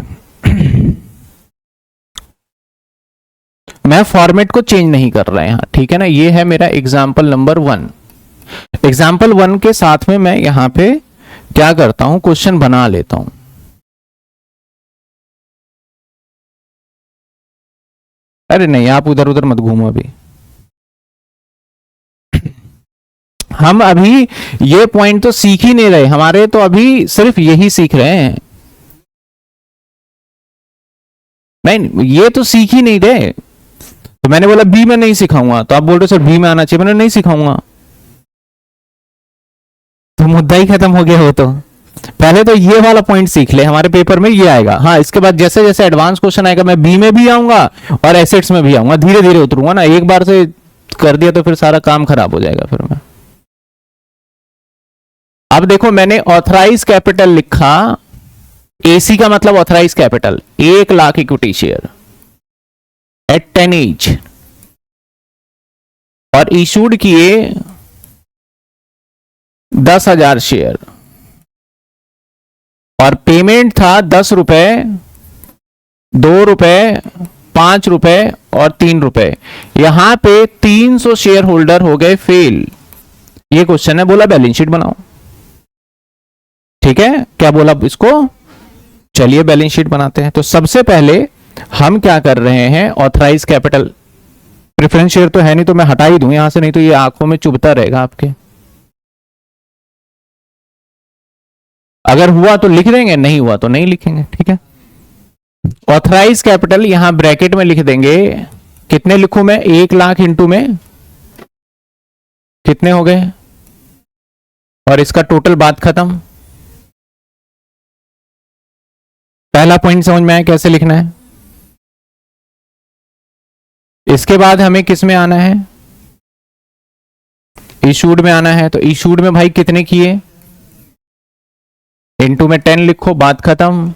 मैं फॉर्मेट को चेंज नहीं कर रहा यहां, ठीक है ना। ये है मेरा एग्जाम्पल नंबर 1। एग्जाम्पल 1 के साथ में मैं यहां पे क्या करता हूं, क्वेश्चन बना लेता हूं। अरे नहीं, आप उधर उधर मत घूमो अभी। हम अभी ये पॉइंट तो सीख ही नहीं रहे, हमारे तो अभी सिर्फ यही सीख रहे हैं। नहीं, ये तो सीख ही नहीं रहे। तो मैंने बोला बी में नहीं सिखाऊंगा, तो आप बोल रहे सर बी में आना चाहिए, मैंने नहीं सिखाऊंगा, तो मुद्दा ही खत्म हो गया। हो तो पहले तो ये वाला पॉइंट सीख ले, हमारे पेपर में ये आएगा। हाँ, इसके बाद जैसे जैसे एडवांस क्वेश्चन आएगा, मैं बी में भी आऊंगा और एसेट्स में भी आऊंगा, धीरे धीरे उतरूंगा ना। एक बार से कर दिया तो फिर सारा काम खराब हो जाएगा फिर मैं। अब देखो, मैंने ऑथराइज कैपिटल लिखा, एसी का मतलब authorise capital 1 lakh equity share at 10 each, और इशूड किए 10,000 शेयर, और पेमेंट था 10 रुपए, 2 रुपए, 5 रुपए और 3 रुपए। यहां पे 300 शेयर होल्डर हो गए फेल। ये क्वेश्चन है, बोला बैलेंस शीट बनाओ। ठीक है, क्या बोला इसको? चलिए बैलेंस शीट बनाते हैं। तो सबसे पहले हम क्या कर रहे हैं, ऑथराइज कैपिटल, प्रेफरेंस शेयर तो है नहीं तो मैं हटा ही दूं यहां से, नहीं तो ये आंखों में चुभता रहेगा आपके। अगर हुआ तो लिख देंगे, नहीं हुआ तो नहीं लिखेंगे, ठीक है। ऑथराइज कैपिटल यहां ब्रैकेट में लिख देंगे, कितने लिखूं मैं, 1 लाख इंटू में कितने हो गए, और इसका टोटल, बात खत्म। पहला पॉइंट समझ में आया कैसे लिखना है। इसके बाद हमें किस में आना है, इशूड में आना है। तो इशूड में भाई कितने किए, इनटू में 10 लिखो, बात खत्म।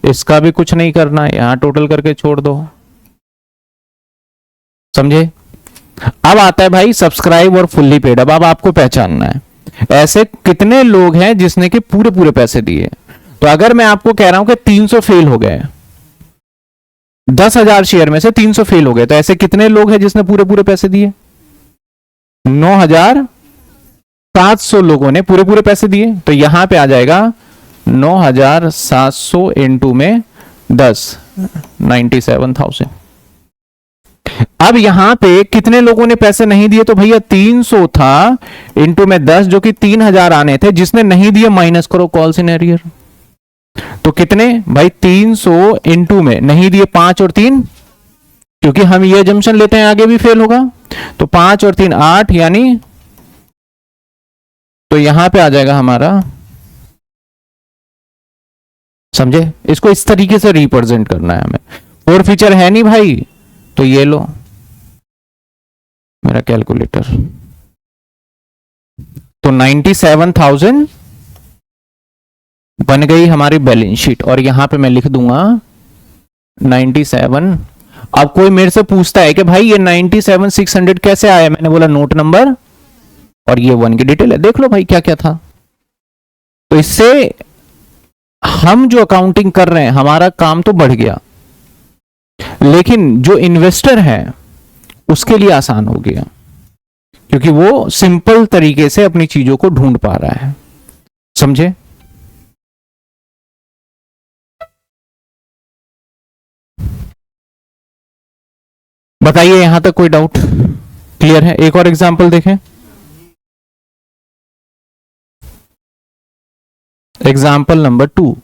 इसका भी कुछ नहीं करना, यहां टोटल करके छोड़ दो, समझे। अब आता है भाई सब्सक्राइब और फुल्ली पेड। अब आपको पहचानना है ऐसे कितने लोग हैं जिसने कि पूरे पूरे पैसे दिए। तो अगर मैं आपको कह रहा हूं कि 300 फेल हो गए, 10,000 शेयर में से 300 फेल हो गए, तो ऐसे कितने लोग हैं जिसने पूरे पूरे पैसे दिए? 9,700 लोगों ने पूरे पूरे पैसे दिए। तो यहां पे आ जाएगा 9,700 इंटू में 10, 97,000। अब यहां पे कितने लोगों ने पैसे नहीं दिए, तो भैया 300 था इंटू में 10 जो कि 3000 आने थे, जिसने नहीं दिए माइनस करो कॉल्स इन एरियर। तो कितने भाई 300 इंटू में नहीं दिए 5 और 3, क्योंकि हम ये जंक्शन लेते हैं आगे भी फेल होगा, तो 5 और 3 8, यानी तो यहां पे आ जाएगा हमारा, समझे, इसको इस तरीके से रिप्रेजेंट करना है हमें। और फीचर है नहीं भाई, तो ये लो मेरा कैलकुलेटर, तो 97,000 बन गई हमारी बैलेंस शीट, और यहां पे मैं लिख दूंगा 97। अब कोई मेरे से पूछता है कि भाई ये 97,600 कैसे आया, मैंने बोला नोट नंबर और ये 1 की डिटेल है, देख लो भाई क्या क्या था। तो इससे हम जो अकाउंटिंग कर रहे हैं हमारा काम तो बढ़ गया, लेकिन जो इन्वेस्टर है उसके लिए आसान हो गया, क्योंकि वो सिंपल तरीके से अपनी चीजों को ढूंढ पा रहा है, समझे। बताइए यहां तक कोई डाउट क्लियर है? एक और एग्जांपल देखें, एग्जाम्पल नंबर 2।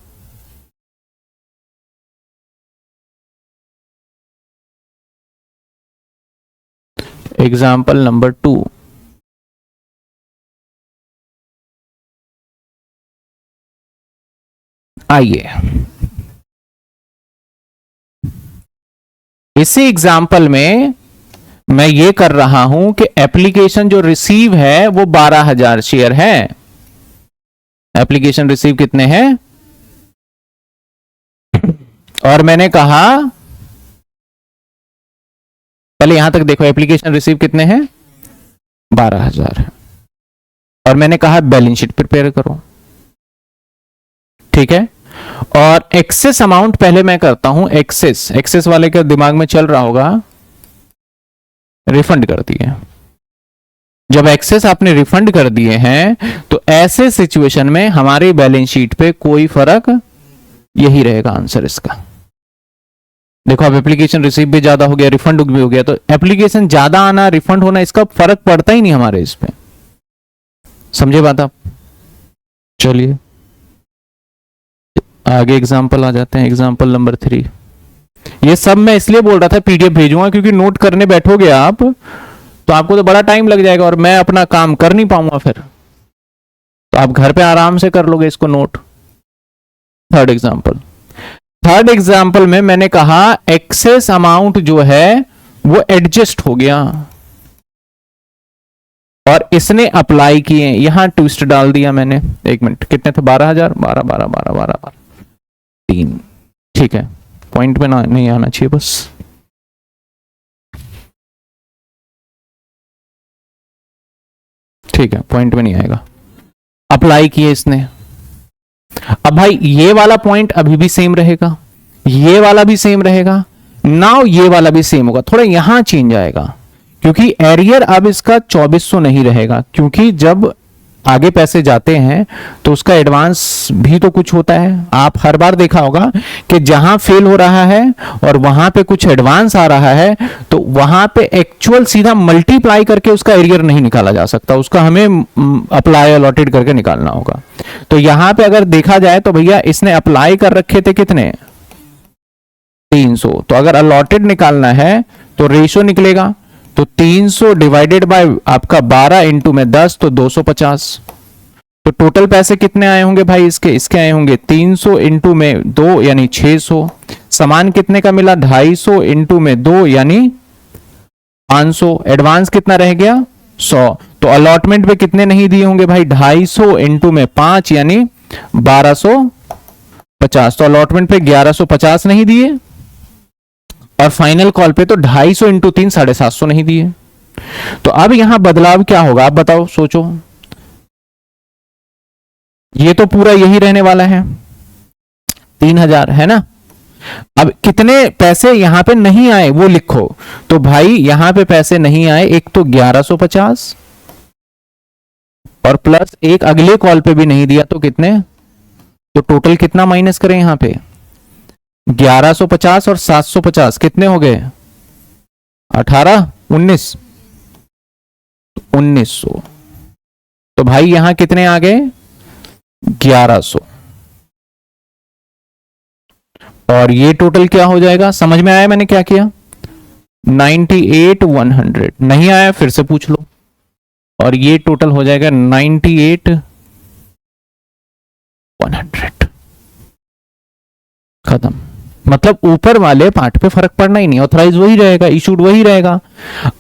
एग्जाम्पल नंबर 2, आइए इसी एग्जाम्पल में मैं ये कर रहा हूं कि एप्लीकेशन जो रिसीव है वो 12,000 शेयर है। एप्लीकेशन रिसीव कितने हैं, और मैंने कहा पहले यहां तक देखो, एप्लीकेशन रिसीव कितने हैं 12,000 है, और मैंने कहा बैलेंस शीट प्रिपेयर करो, ठीक है। और एक्सेस अमाउंट पहले मैं करता हूं, एक्सेस वाले के दिमाग में चल रहा होगा रिफंड कर दिए। जब एक्सेस आपने रिफंड कर दिए हैं तो ऐसे सिचुएशन में हमारी बैलेंस शीट पे कोई फर्क, यही रहेगा आंसर इसका। देखो अब एप्लीकेशन रिसीव भी ज्यादा हो गया, रिफंड भी हो गया, तो एप्लीकेशन ज्यादा आना रिफंड होना इसका फर्क पड़ता ही नहीं हमारे इस पे, समझे बात आप। चलिए आगे एग्जाम्पल आ जाते हैं, एग्जाम्पल नंबर 3। ये सब मैं इसलिए बोल रहा था पीडीएफ भेजूंगा क्योंकि नोट करने बैठोगे आप तो आपको तो बड़ा टाइम लग जाएगा और मैं अपना काम कर नहीं पाऊंगा फिर, तो आप घर पे आराम से कर लोगे इसको नोट। थर्ड एग्जाम्पल में मैंने कहा एक्सेस अमाउंट जो है वो एडजस्ट हो गया और इसने अप्लाई किए, यहां ट्विस्ट डाल दिया मैंने। एक मिनट, कितने थे 12,000, 12 12 12 12 3, ठीक है, पॉइंट पे ना नहीं आना चाहिए बस। ठीक है, पॉइंट में नहीं आएगा, अप्लाई किए इसने। अब भाई ये वाला पॉइंट अभी भी सेम रहेगा, ये वाला भी सेम रहेगा, नाउ ये वाला भी सेम होगा, थोड़ा यहां चेंज आएगा क्योंकि एरियर अब इसका 2400 नहीं रहेगा, क्योंकि जब आगे पैसे जाते हैं तो उसका एडवांस भी तो कुछ होता है। आप हर बार देखा होगा कि जहां फेल हो रहा है और वहां पे कुछ एडवांस आ रहा है तो वहां पे एक्चुअल सीधा मल्टीप्लाई करके उसका एरियर नहीं निकाला जा सकता, उसका हमें अप्लाई अलॉटेड करके निकालना होगा। तो यहां पे अगर देखा जाए तो भैया इसने अप्लाई कर रखे थे कितने 300, तो अगर अलॉटेड निकालना है तो रेशियो निकलेगा, तो 300 डिवाइडेड बाय आपका 12 इंटू में 10 तो 250। तो टोटल पैसे कितने आए होंगे भाई इसके आए होंगे 300 इंटू में 2 यानी 600। सामान कितने का मिला 250 इंटू में 2 यानी 500। एडवांस कितना रह गया 100। तो अलॉटमेंट पे कितने नहीं दिए होंगे भाई 250 इंटू में 5 यानी 1250। तो अलॉटमेंट पे 1150 नहीं दिए और फाइनल कॉल पे तो 250 इंटू 3 750 नहीं दिए। तो अब यहां बदलाव क्या होगा आप बताओ, सोचो। ये तो पूरा यही रहने वाला है 3000 है ना। अब कितने पैसे यहां पे नहीं आए वो लिखो, तो भाई यहां पे पैसे नहीं आए, एक तो 1150 और प्लस एक अगले कॉल पे भी नहीं दिया, तो कितने, तो टोटल कितना माइनस करें यहां पे 1150 और 750 कितने हो गए 18 19 1900। तो भाई यहां कितने आ गए? 1100। और ये टोटल क्या हो जाएगा? समझ में आया मैंने क्या किया? 98,100। नहीं आया फिर से पूछ लो। और ये टोटल हो जाएगा 98,100। खत्म। मतलब ऊपर वाले पार्ट पे फर्क पड़ना ही नहीं, ऑथराइज वही रहेगा, इशूड वही रहेगा।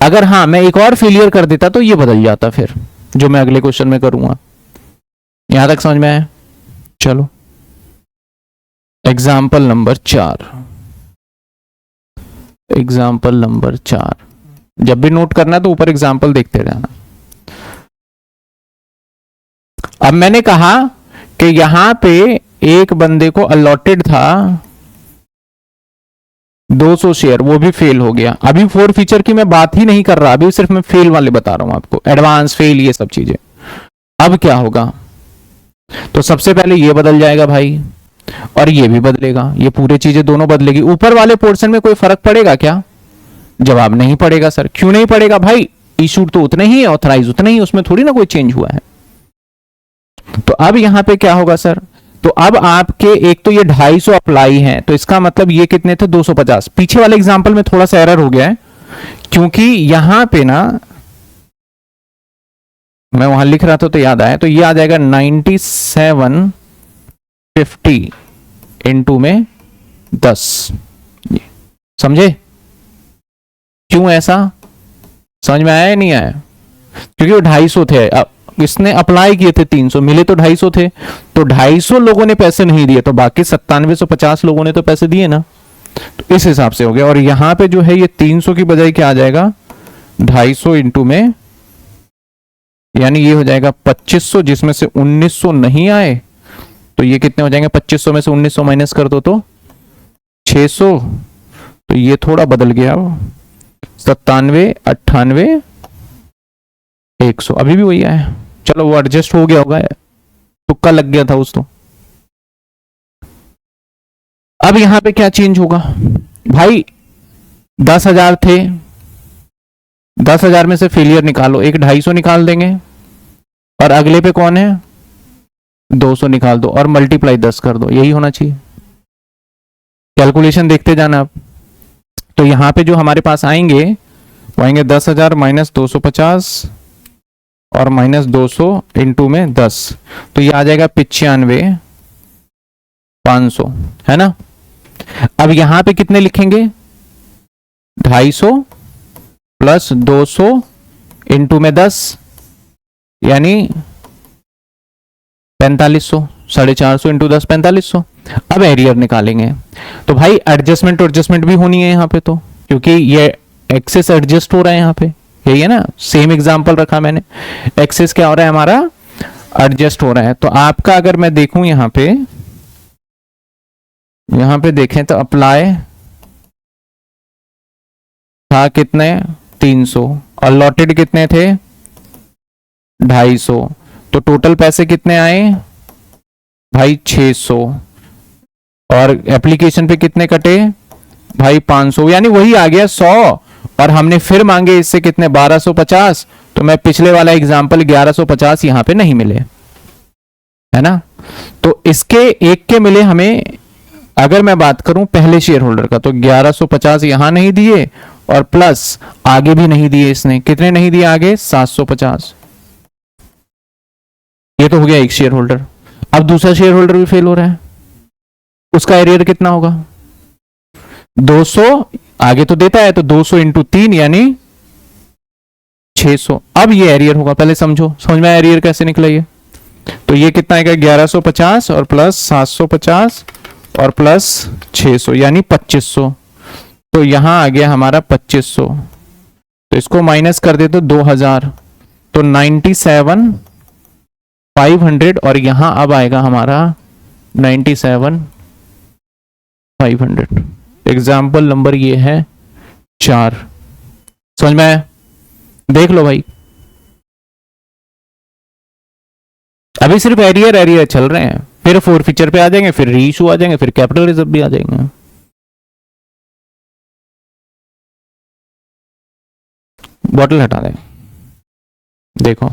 अगर हाँ मैं एक और फेलियर कर देता तो ये बदल जाता फिर, जो मैं अगले क्वेश्चन में करूंगा। यहां तक समझ में आया? चलो एग्जाम्पल नंबर 4। एग्जाम्पल नंबर 4, जब भी नोट करना है तो ऊपर एग्जाम्पल देखते रहना। अब मैंने कहा कि यहां पे एक बंदे को अलॉटेड था 200 शेयर, वो भी फेल हो गया। अभी फोर फीचर की मैं बात ही नहीं कर रहा, अभी सिर्फ मैं फेल वाले बता रहा हूं आपको, एडवांस फेल ये सब चीजें। अब क्या होगा? तो सबसे पहले ये बदल जाएगा भाई, और ये भी बदलेगा, ये पूरी चीजें दोनों बदलेगी। ऊपर वाले पोर्शन में कोई फर्क पड़ेगा क्या? जवाब नहीं पड़ेगा सर। क्यों नहीं पड़ेगा भाई? इशूड तो उतने ही है, ऑथराइज उतने ही, उसमें थोड़ी ना कोई चेंज हुआ है। तो अब यहां पे क्या होगा सर? तो अब आपके एक तो ये 250 अप्लाई है, तो इसका मतलब ये कितने थे? 250। पीछे वाले एग्जाम्पल में थोड़ा सा एरर हो गया है, क्योंकि यहां पे ना मैं वहां लिख रहा था तो याद आया, तो ये आ जाएगा 9750 इंटू में 10। समझे क्यों ऐसा? समझ में आया या नहीं आया? क्योंकि वो 250 थे, इसने अप्लाई किए थे 300, मिले तो 250 थे, तो 250 लोगों ने पैसे नहीं दिए, तो बाकी 9750 लोगों ने तो पैसे दिए ना, तो इस हिसाब से हो गया। और यहां पे जो है ये 300 की बजाय क्या आ जाएगा? 250 इंटू में, यानी ये हो जाएगा 2500, जिसमें से 1900 नहीं आए, तो ये कितने हो जाएंगे? 2500 में से 1900 माइनस कर दो तो 600। तो ये थोड़ा बदल गया, 97 98 100, अभी भी वही आया। चलो वो एडजस्ट हो गया होगा, तुक्का लग गया था उस तो। अब यहां पे क्या चेंज होगा भाई? 10,000 थे, 10,000 में से फेलियर निकालो, एक 250 निकाल देंगे, और अगले पे कौन है? 200 निकाल दो, और मल्टीप्लाई 10 कर दो, यही होना चाहिए। कैलकुलेशन देखते जाना आप। तो यहां पे जो हमारे पास आएंगे वो आएंगे 10,000 माइनस 250 और माइनस 200 इंटू में 10, तो ये आ जाएगा 95,500, है ना। अब यहां पे कितने लिखेंगे? 250 प्लस 200 इंटू में 10, यानी 4500, 450 इंटू 10 4500। अब एरियर निकालेंगे, तो भाई एडजस्टमेंट और एडजस्टमेंट भी होनी है यहाँ पे, तो क्योंकि ये एक्सेस एडजस्ट हो रहा है यहाँ पे, यही है ना, सेम एग्जांपल रखा मैंने। एक्सेस क्या हो रहा है हमारा? एडजस्ट हो रहा है। तो आपका अगर मैं देखूं यहाँ पे देखें तो अप्लाई था कितने? 300, और लॉटेड कितने थे? 250। तो टोटल पैसे कितने आए भाई? 600। और एप्लीकेशन पे कितने कटे भाई? 500, यानी वही आ गया 100। और हमने फिर मांगे इससे कितने? 1250। तो मैं पिछले वाला एग्जांपल 1150 यहां पे नहीं मिले, है ना। तो इसके एक के मिले हमें। अगर मैं बात करूं पहले शेयर होल्डर का, तो 1150 यहां नहीं दिए, और प्लस आगे भी नहीं दिए इसने। कितने नहीं दिए आगे? 750। ये तो हो गया एक शेयर होल्डर। अब दूसरा शेयर होल्डर भी फेल हो रहा है, उसका एरियर कितना होगा? 200 आगे तो देता है, तो 200 इंटू 3 यानी 600। अब ये एरियर होगा, पहले समझो, समझ में एरियर कैसे निकला ये? तो ये कितना आएगा? 1150 और प्लस 750 और प्लस 600, यानी 2500। तो यहां आ गया हमारा 2500, तो इसको माइनस कर दे तो 2000, तो 97,500, और यहां अब आएगा हमारा 97,500। एग्जाम्पल नंबर ये है 4। समझ में आया? देख लो भाई, अभी सिर्फ एरियर चल रहे हैं, फिर फोर फीचर पे आ जाएंगे, फिर री इशू आ जाएंगे, फिर कैपिटल रिजर्व भी आ जाएंगे। बॉटल हटा दे, देखो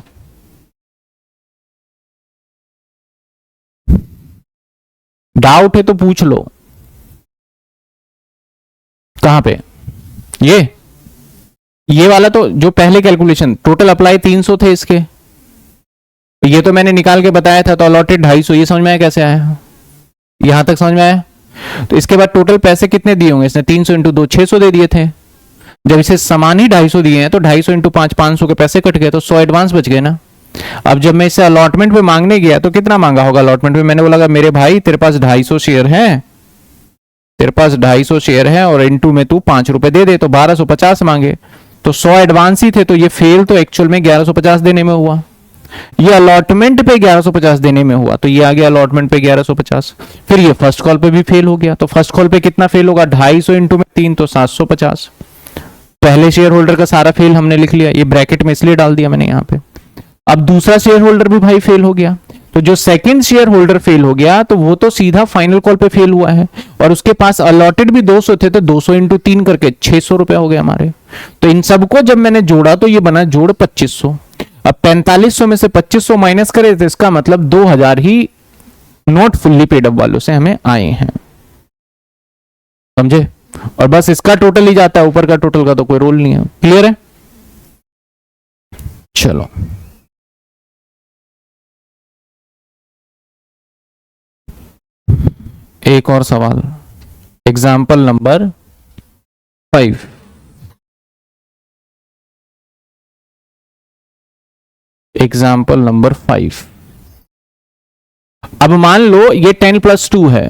डाउट है तो पूछ लो। कहां पे? ये वाला तो जो पहले कैलकुलेशन टोटल अप्लाई 300 थे इसके, ये तो मैंने निकाल के बताया था, तो अलॉटेड 250, ये समझ में आया कैसे आया? यहां तक समझ में आया? तो इसके बाद टोटल पैसे कितने दिए होंगे इसने? 300 इंटू 2 600 दे दिए थे। जब इसे समान ही 250 दिए हैं तो 250 इंटू 5 500 के पैसे कट गए, तो 100 एडवांस बच गए ना। अब जब मैं इसे अलॉटमेंट पे मांगने गया तो कितना मांगा होगा अलॉटमेंट पे? मैंने बोला मेरे भाई तेरे पास 250 शेयर है, तेरे पास 250 शेयर है और इंटू में तू 5 रुपए दे दे, तो 1250 मांगे, तो 100 एडवांस ही थे, तो ये फेल तो एक्चुअल में 1150 देने में हुआ। ये अलॉटमेंट पे 1150 देने में हुआ, तो ये आ गया अलॉटमेंट पे 1150। फिर ये फर्स्ट कॉल पे भी फेल हो गया, तो फर्स्ट कॉल पे कितना फेल होगा? 250 इंटू में 3 तो 750। पहले शेयर होल्डर का सारा फेल हमने लिख लिया, ये ब्रैकेट में इसलिए डाल दिया मैंने यहाँ पे। अब दूसरा शेयर होल्डर भी भाई फेल हो गया, तो जो सेकंड शेयर होल्डर फेल हो गया तो वो तो सीधा फाइनल कॉल पे फेल हुआ है, और उसके पास अलॉटेड भी 200 थे, तो 200 इंटू 3 करके 600 रुपए हो गए हमारे। तो इन सबको जब मैंने जोड़ा तो ये बना जोड़ 2500। अब 4500 में से 2500 माइनस करे तो इसका मतलब 2000 ही नॉट फुल्ली पेड अप वालों से हमें आए हैं, समझे? और बस इसका टोटल ही जाता है, ऊपर का टोटल का तो कोई रोल नहीं है। क्लियर है? चलो एक और सवाल, एग्जाम्पल नंबर 5। Example number 5। अब मान लो ये 10 + 2 है,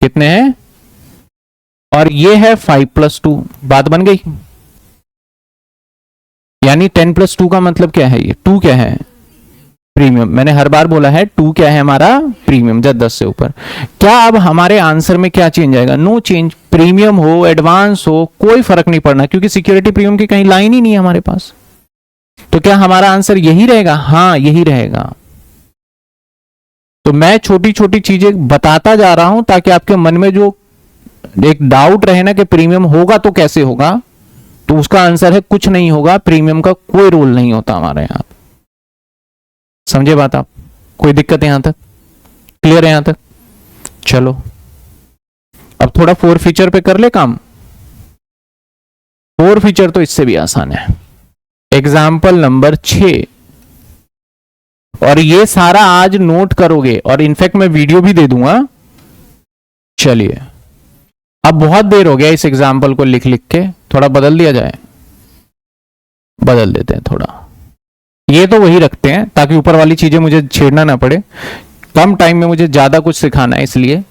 कितने हैं? और ये है 5 + 2, बात बन गई। यानी 10 + 2 का मतलब क्या है? ये 2 क्या है? प्रीमियम। मैंने हर बार बोला है 2 क्या है हमारा? प्रीमियम, जब 10 से ऊपर। क्या अब हमारे आंसर में क्या चेंज आएगा? No change. प्रीमियम हो एडवांस हो कोई फर्क नहीं पड़ना, क्योंकि सिक्योरिटी प्रीमियम की कहीं लाइन ही नहीं है हमारे पास। तो क्या हमारा आंसर यही रहेगा? हाँ यही रहेगा। तो मैं छोटी छोटी चीजें बताता जा रहा हूं ताकि आपके मन में जो एक डाउट रहे ना कि प्रीमियम होगा तो कैसे होगा, तो उसका आंसर है कुछ नहीं होगा, प्रीमियम का कोई रोल नहीं होता हमारे यहां। समझे बात आप? कोई दिक्कत है यहां तक? क्लियर है यहां तक? चलो अब थोड़ा 4 फीचर पे कर ले काम। 4 फीचर तो इससे भी आसान है। एग्जाम्पल नंबर 6, और ये सारा आज नोट करोगे, और इनफैक्ट मैं वीडियो भी दे दूंगा। चलिए अब बहुत देर हो गया इस एग्जाम्पल को लिख लिख के, थोड़ा बदल दिया जाए। बदल देते हैं थोड़ा, ये तो वही रखते हैं ताकि ऊपर वाली चीजें मुझे छेड़ना ना पड़े। कम टाइम में मुझे ज्यादा कुछ सिखाना है इसलिए।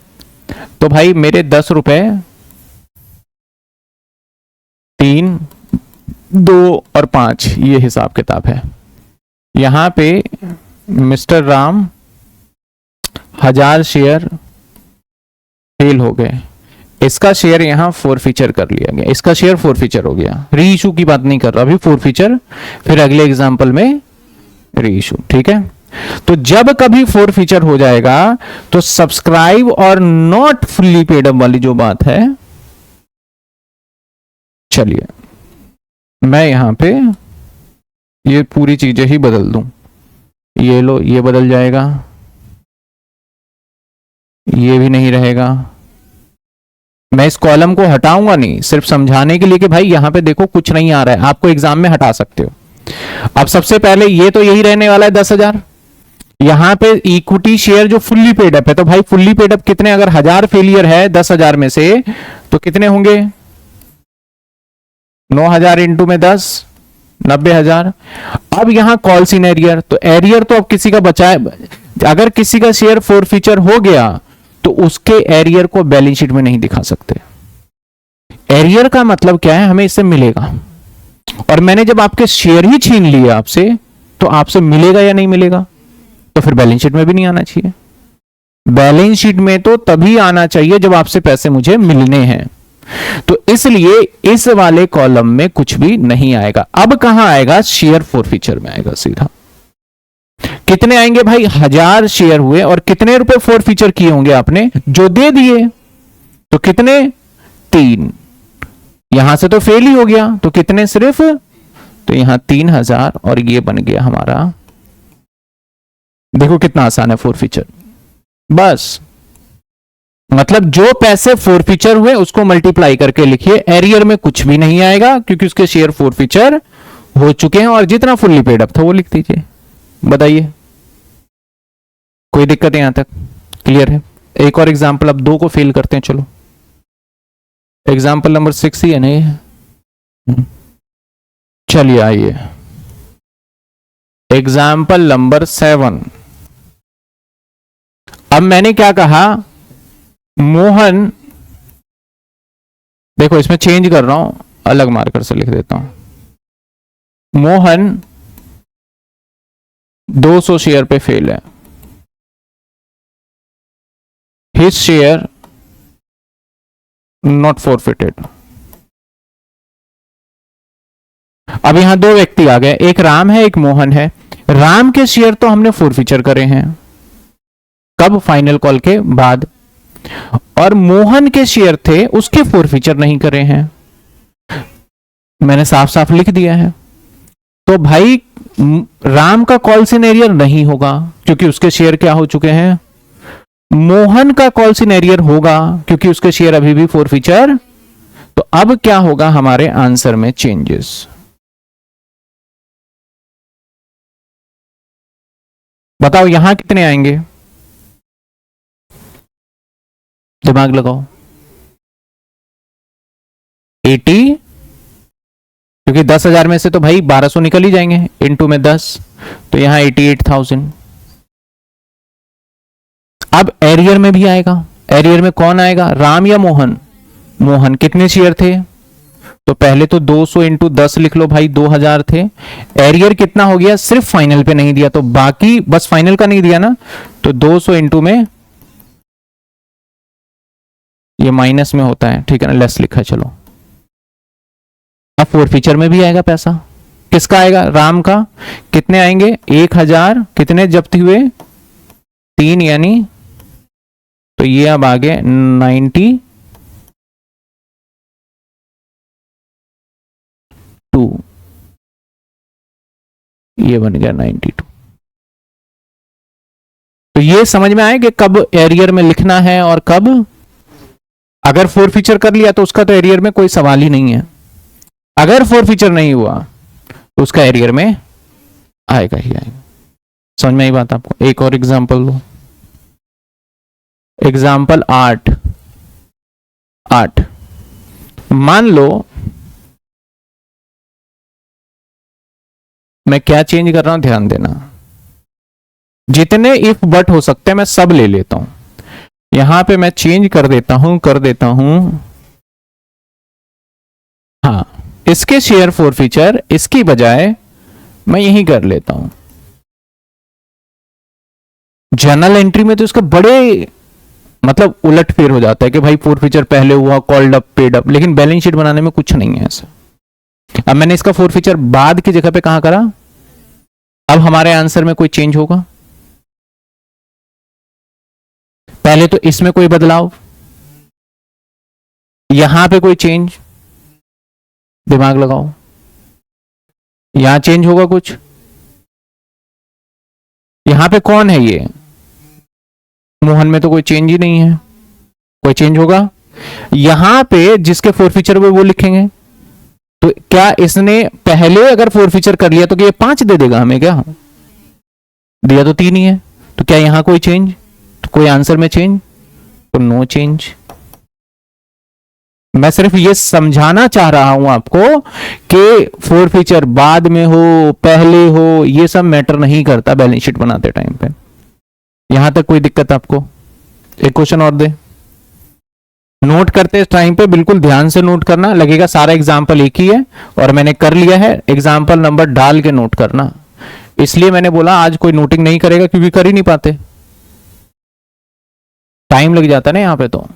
तो भाई मेरे 10 रुपए 3, 2 और 5 ये हिसाब किताब है। यहां पे मिस्टर राम 1000 शेयर फेल हो गए, इसका शेयर यहां 4 फीचर कर लिया गया, इसका शेयर 4 फीचर हो गया। री इशू की बात नहीं कर रहा अभी, 4 फीचर, फिर अगले एग्जाम्पल में री इशू। ठीक है? तो जब कभी 4 फीचर हो जाएगा तो सब्सक्राइब और नॉट फुल्ली पेड अप वाली जो बात है, चलिए मैं यहां पे ये पूरी चीजें ही बदल दूं। ये लो, ये बदल जाएगा, ये भी नहीं रहेगा। मैं इस कॉलम को हटाऊंगा नहीं, सिर्फ समझाने के लिए कि भाई यहां पे देखो कुछ नहीं आ रहा है, आपको एग्जाम में हटा सकते हो। अब सबसे पहले ये तो यही रहने वाला है 10,000। यहां पे इक्विटी शेयर जो फुल्ली पेड अप है, तो भाई फुल्ली पेड अप कितने? अगर 1000 फेलियर है 10,000 में से तो कितने होंगे? 9,000 इंटू में 10, 90,000। अब यहां कॉल्स इन एरियर, तो एरियर तो अब किसी का बचा है। अगर किसी का शेयर 4 फीचर हो गया तो उसके एरियर को बैलेंस शीट में नहीं दिखा सकते। एरियर का मतलब क्या है? हमें इससे मिलेगा, और मैंने जब आपके शेयर ही छीन लिए आपसे, तो आपसे मिलेगा या नहीं मिलेगा? तो फिर बैलेंस शीट में भी नहीं आना चाहिए। बैलेंस शीट में तो तभी आना चाहिए जब आपसे पैसे मुझे मिलने हैं। तो इसलिए इस वाले कॉलम में कुछ भी नहीं आएगा। अब कहां आएगा? शेयर 4 फीचर में आएगा सीधा। कितने आएंगे भाई? 1000 शेयर हुए, और कितने रुपए 4 फीचर किए होंगे आपने जो दे दिए? तो कितने? 3। यहां से तो फेल ही हो गया, तो कितने? सिर्फ तो यहां 3000 और ये बन गया हमारा। देखो कितना आसान है फोरफीचर। बस मतलब जो पैसे फोरफीचर हुए उसको मल्टीप्लाई करके लिखिए, एरियर में कुछ भी नहीं आएगा क्योंकि उसके शेयर फोरफीचर हो चुके हैं, और जितना फुल्ली पेड अप था वो लिख दीजिए। बताइए कोई दिक्कत है यहां तक? क्लियर है? एक और एग्जांपल, अब 2 को फेल करते हैं। चलो एग्जांपल नंबर 6 ही है ना ये? चलिए आइए एग्जाम्पल नंबर 7। अब मैंने क्या कहा, मोहन, देखो इसमें चेंज कर रहा हूं, अलग मार्कर से लिख देता हूं। मोहन 200 शेयर पे फेल है। His share not forfeited. अब यहां 2 व्यक्ति आ गए, एक राम है एक मोहन है। राम के शेयर तो हमने फोरफीचर करे हैं, कब? फाइनल कॉल के बाद। और मोहन के शेयर थे उसके फोरफीचर नहीं करे हैं, मैंने साफ साफ लिख दिया है। तो भाई राम का कॉल सिनेरियर नहीं होगा क्योंकि उसके शेयर क्या हो चुके हैं। मोहन का कॉल सिनेरियर होगा क्योंकि उसके शेयर अभी भी फोरफीचर। तो अब क्या होगा हमारे आंसर में चेंजेस? बताओ यहां कितने आएंगे? दिमाग लगाओ। 80, क्योंकि 10,000 में से तो भाई 1200 निकल ही जाएंगे, इनटू में 10, तो यहां 88,000। अब एरियर में भी आएगा। एरियर में कौन आएगा, राम या मोहन? मोहन। कितने शेयर थे? तो पहले तो 200 इंटू 10 लिख लो भाई, 2000 थे। एरियर कितना हो गया? सिर्फ फाइनल पे नहीं दिया, तो बाकी बस फाइनल का नहीं दिया ना, तो 200 इंटू में, ये माइनस में होता है, ठीक है ना, लेस लिखा है। चलो अब फोरफीचर में भी आएगा पैसा। किसका आएगा? राम का। कितने आएंगे? 1000। कितने जब्त हुए? 3, यानी तो ये अब आ गए 92। ये बन गया 92। तो ये समझ में आए कि कब एरियर में लिखना है और कब। अगर फोरफीचर कर लिया तो उसका तो एरियर में कोई सवाल ही नहीं है। अगर फोरफीचर नहीं हुआ तो उसका एरियर में आएगा ही आएगा। समझ में आई बात आपको? एक और एग्जांपल लो, एग्जांपल 8। मान लो मैं क्या चेंज कर रहा हूं, ध्यान देना। जितने इफ बट हो सकते हैं मैं सब ले लेता हूं। यहां पे मैं चेंज कर देता हूं। हाँ, इसके शेयर फोरफीचर इसकी बजाय मैं यही कर लेता हूं। जर्नल एंट्री में तो इसका बड़े मतलब उलट फेर हो जाता है कि भाई फोरफीचर पहले हुआ, कॉल्ड अप, पेड अप, लेकिन बैलेंस शीट बनाने में कुछ नहीं है ऐसा। अब मैंने इसका फोरफीचर बाद की जगह पे कहां करा? अब हमारे आंसर में कोई चेंज होगा? पहले तो इसमें कोई बदलाव, यहां पे कोई चेंज, दिमाग लगाओ, यहां चेंज होगा कुछ? यहां पे कौन है ये? मोहन में तो कोई चेंज ही नहीं है, कोई चेंज होगा? यहां पे जिसके फोरफीचर हुए वो लिखेंगे। तो क्या इसने पहले अगर फोरफीचर कर लिया तो क्या ये 5 दे देगा हमें? क्या दिया तो 3 ही है, तो क्या यहां कोई चेंज? तो कोई आंसर में चेंज? तो नो चेंज। मैं सिर्फ ये समझाना चाह रहा हूं आपको कि फोरफीचर बाद में हो पहले हो ये सब मैटर नहीं करता बैलेंस शीट बनाते टाइम पे। यहां तक कोई दिक्कत आपको? एक क्वेश्चन और दे। नोट करते टाइम पे बिल्कुल ध्यान से नोट करना, लगेगा सारा एग्जाम्पल एक ही है और मैंने कर लिया है, एग्जाम्पल नंबर डाल के नोट करना। इसलिए मैंने बोला आज कोई नोटिंग नहीं करेगा क्योंकि कर ही नहीं पाते, टाइम लग जाता है ना यहां पे। तो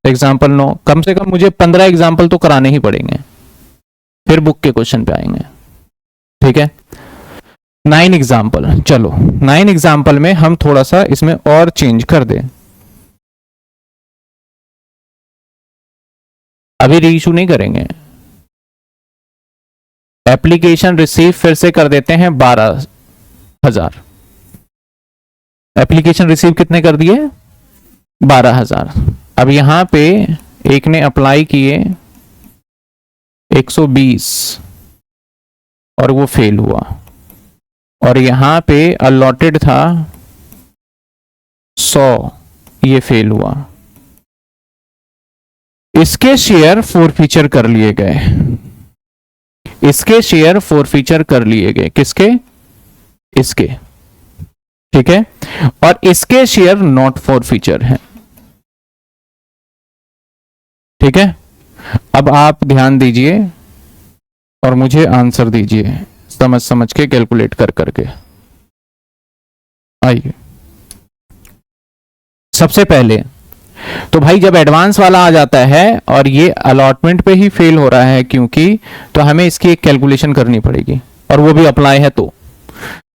एग्जाम्पल 9, कम से कम मुझे 15 एग्जाम्पल तो कराने ही पड़ेंगे, फिर बुक के क्वेश्चन पे आएंगे। ठीक है, 9 एग्जाम्पल। चलो 9 एग्जाम्पल में हम थोड़ा सा इसमें और चेंज कर दें। अभी रीइशू नहीं करेंगे, एप्लीकेशन रिसीव फिर से कर देते हैं 12,000। एप्लीकेशन रिसीव कितने कर दिए? 12,000। अब यहां पे एक ने अप्लाई किए 120 और वो फेल हुआ, और यहां पे अलॉटेड था 100, ये फेल हुआ। इसके शेयर फॉरफीचर कर लिए गए, इसके शेयर फॉरफीचर कर लिए गए, किसके? इसके, ठीक है। और इसके शेयर नॉट फॉरफीचर हैं, ठीक है। अब आप ध्यान दीजिए और मुझे आंसर दीजिए, समझ समझ के, कैलकुलेट कर करके। आइए, सबसे पहले तो भाई जब एडवांस वाला आ जाता है और ये अलॉटमेंट पे ही फेल हो रहा है क्योंकि, तो हमें इसकी एक कैलकुलेशन करनी पड़ेगी, और वो भी अप्लाई है तो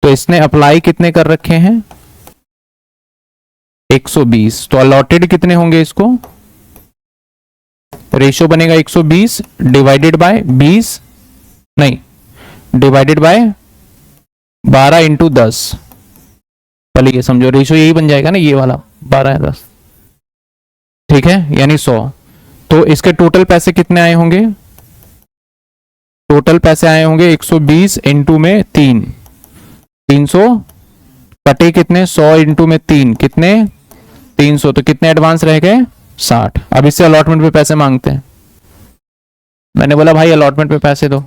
इसने अप्लाई कितने कर रखे हैं? 120। तो अलॉटेड कितने होंगे? इसको रेशियो बनेगा 120 डिवाइडेड बाय 20, नहीं, डिवाइडेड बाय 12 इंटू 10। पहले ये समझो, रेशियो यही बन जाएगा ना, ये वाला 12 है 10, ठीक है, यानी 100। तो इसके टोटल पैसे कितने आए होंगे? टोटल पैसे आए होंगे 120 इंटू में 3, 300 कटे कितने? 100 इंटू में 3 कितने? 300। तो कितने एडवांस रह गए? 60। अब इससे अलॉटमेंट पे पैसे मांगते हैं। मैंने बोला भाई अलॉटमेंट पे पैसे दो,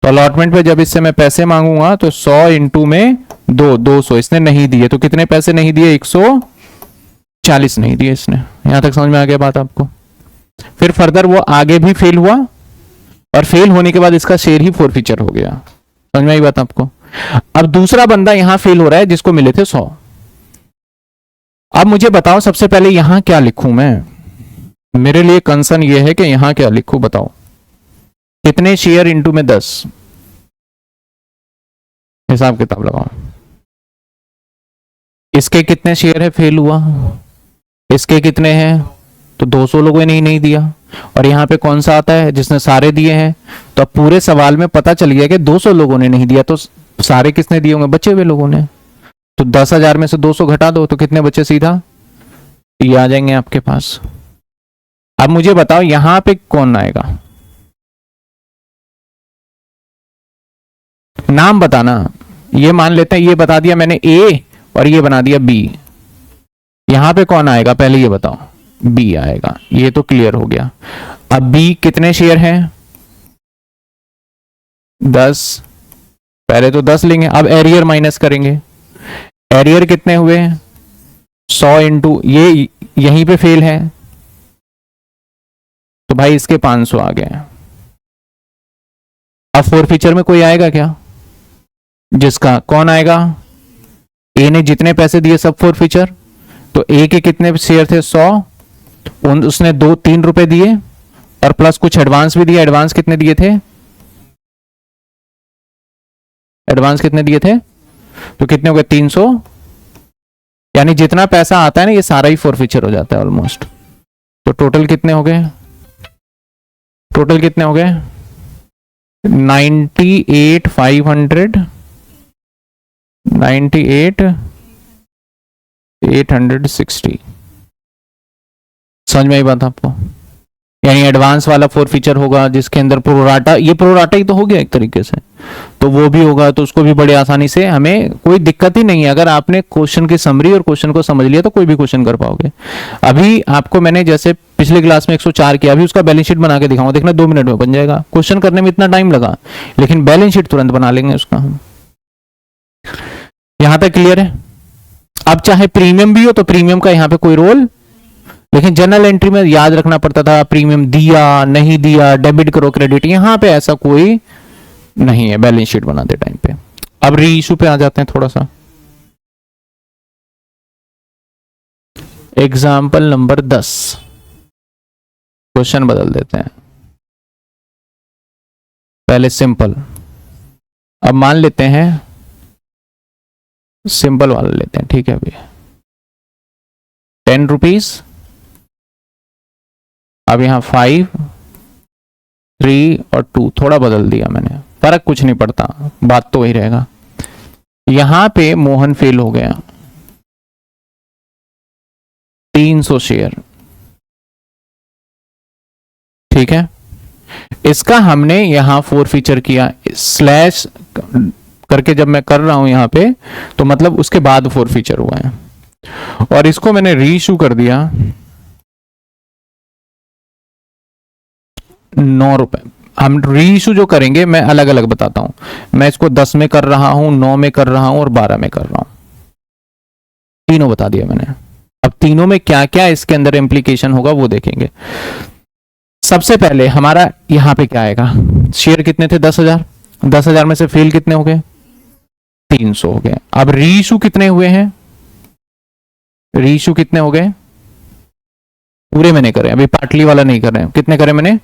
तो अलॉटमेंट पे जब इससे मैं पैसे मांगूंगा तो 100 इंटू में 200। इसने नहीं दिए, तो कितने पैसे नहीं दिए? 140 नहीं दिए इसने। यहां तक समझ में आ गया बात आपको? फिर फर्दर वो आगे भी फेल हुआ, और फेल होने के बाद इसका शेयर ही फॉरफीचर हो गया। समझ में आई बात आपको? अब दूसरा बंदा यहां फेल हो रहा है जिसको मिले थे 100। अब मुझे बताओ सबसे पहले यहां क्या लिखूं मैं? मेरे लिए कंसर्न ये है कि यहां क्या लिखूं, बताओ। कितने शेयर इंटू में 10, हिसाब किताब लगाओ। इसके कितने शेयर है? फेल हुआ। इसके कितने हैं? तो 200 लोगों ने ही नहीं दिया। और यहां पे कौन सा आता है? जिसने सारे दिए हैं। तो अब पूरे सवाल में पता चल गया कि 200 लोगों ने नहीं दिया, तो सारे किसने दिए होंगे? बचे हुए लोगों ने। तो 10,000 में से 200 घटा दो, तो कितने बचे? सीधा ये आ जाएंगे आपके पास। अब मुझे बताओ यहां पे कौन आएगा? नाम बताना। ये मान लेते हैं, ये बता दिया मैंने ए और ये बना दिया बी। यहां पे कौन आएगा पहले ये बताओ? बी आएगा। ये तो क्लियर हो गया। अब बी कितने शेयर हैं? 10। पहले तो 10 लेंगे, अब एरियर माइनस करेंगे। एरियर कितने हुए? 100 इंटू ये यहीं पे फेल है, तो भाई इसके 500 आ गए। अब फॉरफीचर में कोई आएगा क्या? जिसका कौन आएगा? ए ने जितने पैसे दिए सब फॉरफीचर। तो ए के कितने शेयर थे? 100। उसने 2-3 रुपए दिए और प्लस कुछ एडवांस भी दिया। एडवांस कितने दिए थे? एडवांस कितने दिए थे? तो कितने हो गए? 300। यानी जितना पैसा आता है ना, ये सारा ही फॉरफीचर हो जाता है ऑलमोस्ट। तो टोटल कितने हो गए? टोटल कितने हो गए? 98,500, 98,860। समझ में आई बात आपको? यानी एडवांस वाला फॉरफीचर होगा जिसके अंदर प्रोराटा, ये प्रोराटा ही तो हो गया एक तरीके से, तो वो भी होगा। तो उसको भी बड़े आसानी से, हमें कोई दिक्कत ही नहीं है। अगर आपने क्वेश्चन की समरी और क्वेश्चन को समझ लिया तो कोई भी क्वेश्चन कर पाओगे। अभी आपको मैंने जैसे पिछले क्लास में 104 किया, अभी उसका बैलेंस शीट बना के दिखाऊंगा, देखना 2 मिनट में बन जाएगा। क्वेश्चन करने में इतना टाइम लगा, लेकिन बैलेंस शीट तुरंत बना लेंगे उसका हम। यहां तक क्लियर है? अब चाहे प्रीमियम भी हो तो प्रीमियम का यहां पे कोई रोल, लेकिन जनरल एंट्री में याद रखना पड़ता था प्रीमियम दिया नहीं दिया, डेबिट करो क्रेडिट। यहां पे ऐसा कोई नहीं है बैलेंस शीट बनाते टाइम पे। अब री इशू पे आ जाते हैं थोड़ा सा। एग्जाम्पल नंबर 10, क्वेश्चन बदल देते हैं। पहले सिंपल, अब मान लेते हैं सिंपल वाला लेते हैं, ठीक है भैया। 10 रुपीज, अब यहां 5 3 और 2 थोड़ा बदल दिया मैंने, फर्क कुछ नहीं पड़ता, बात तो वही रहेगा। यहां पे मोहन फेल हो गया, 300 शेयर, ठीक है। इसका हमने यहां फोर फीचर किया, स्लैश करके जब मैं कर रहा हूं यहां पे, तो मतलब उसके बाद फोर फीचर हुआ है। और इसको मैंने रीइशू कर दिया 9 रुपए। हम रीइशू जो करेंगे मैं अलग अलग बताता हूं, मैं इसको 10 में कर रहा हूं, 9 में कर रहा हूं और 12 में कर रहा हूं, तीनों बता दिया मैंने। अब तीनों में क्या क्या इसके अंदर इम्प्लीकेशन होगा वो देखेंगे। सबसे पहले हमारा यहां पे क्या आएगा, शेयर कितने थे 10,000, 10,000 में से फेल कितने हो गए, 300 हो गए। अब रीइशू कितने हुए हैं, रीइशू कितने हो गए, पूरे मैंने करे, अभी पार्टली वाला नहीं कर रहे हैं, कितने करे मैंने,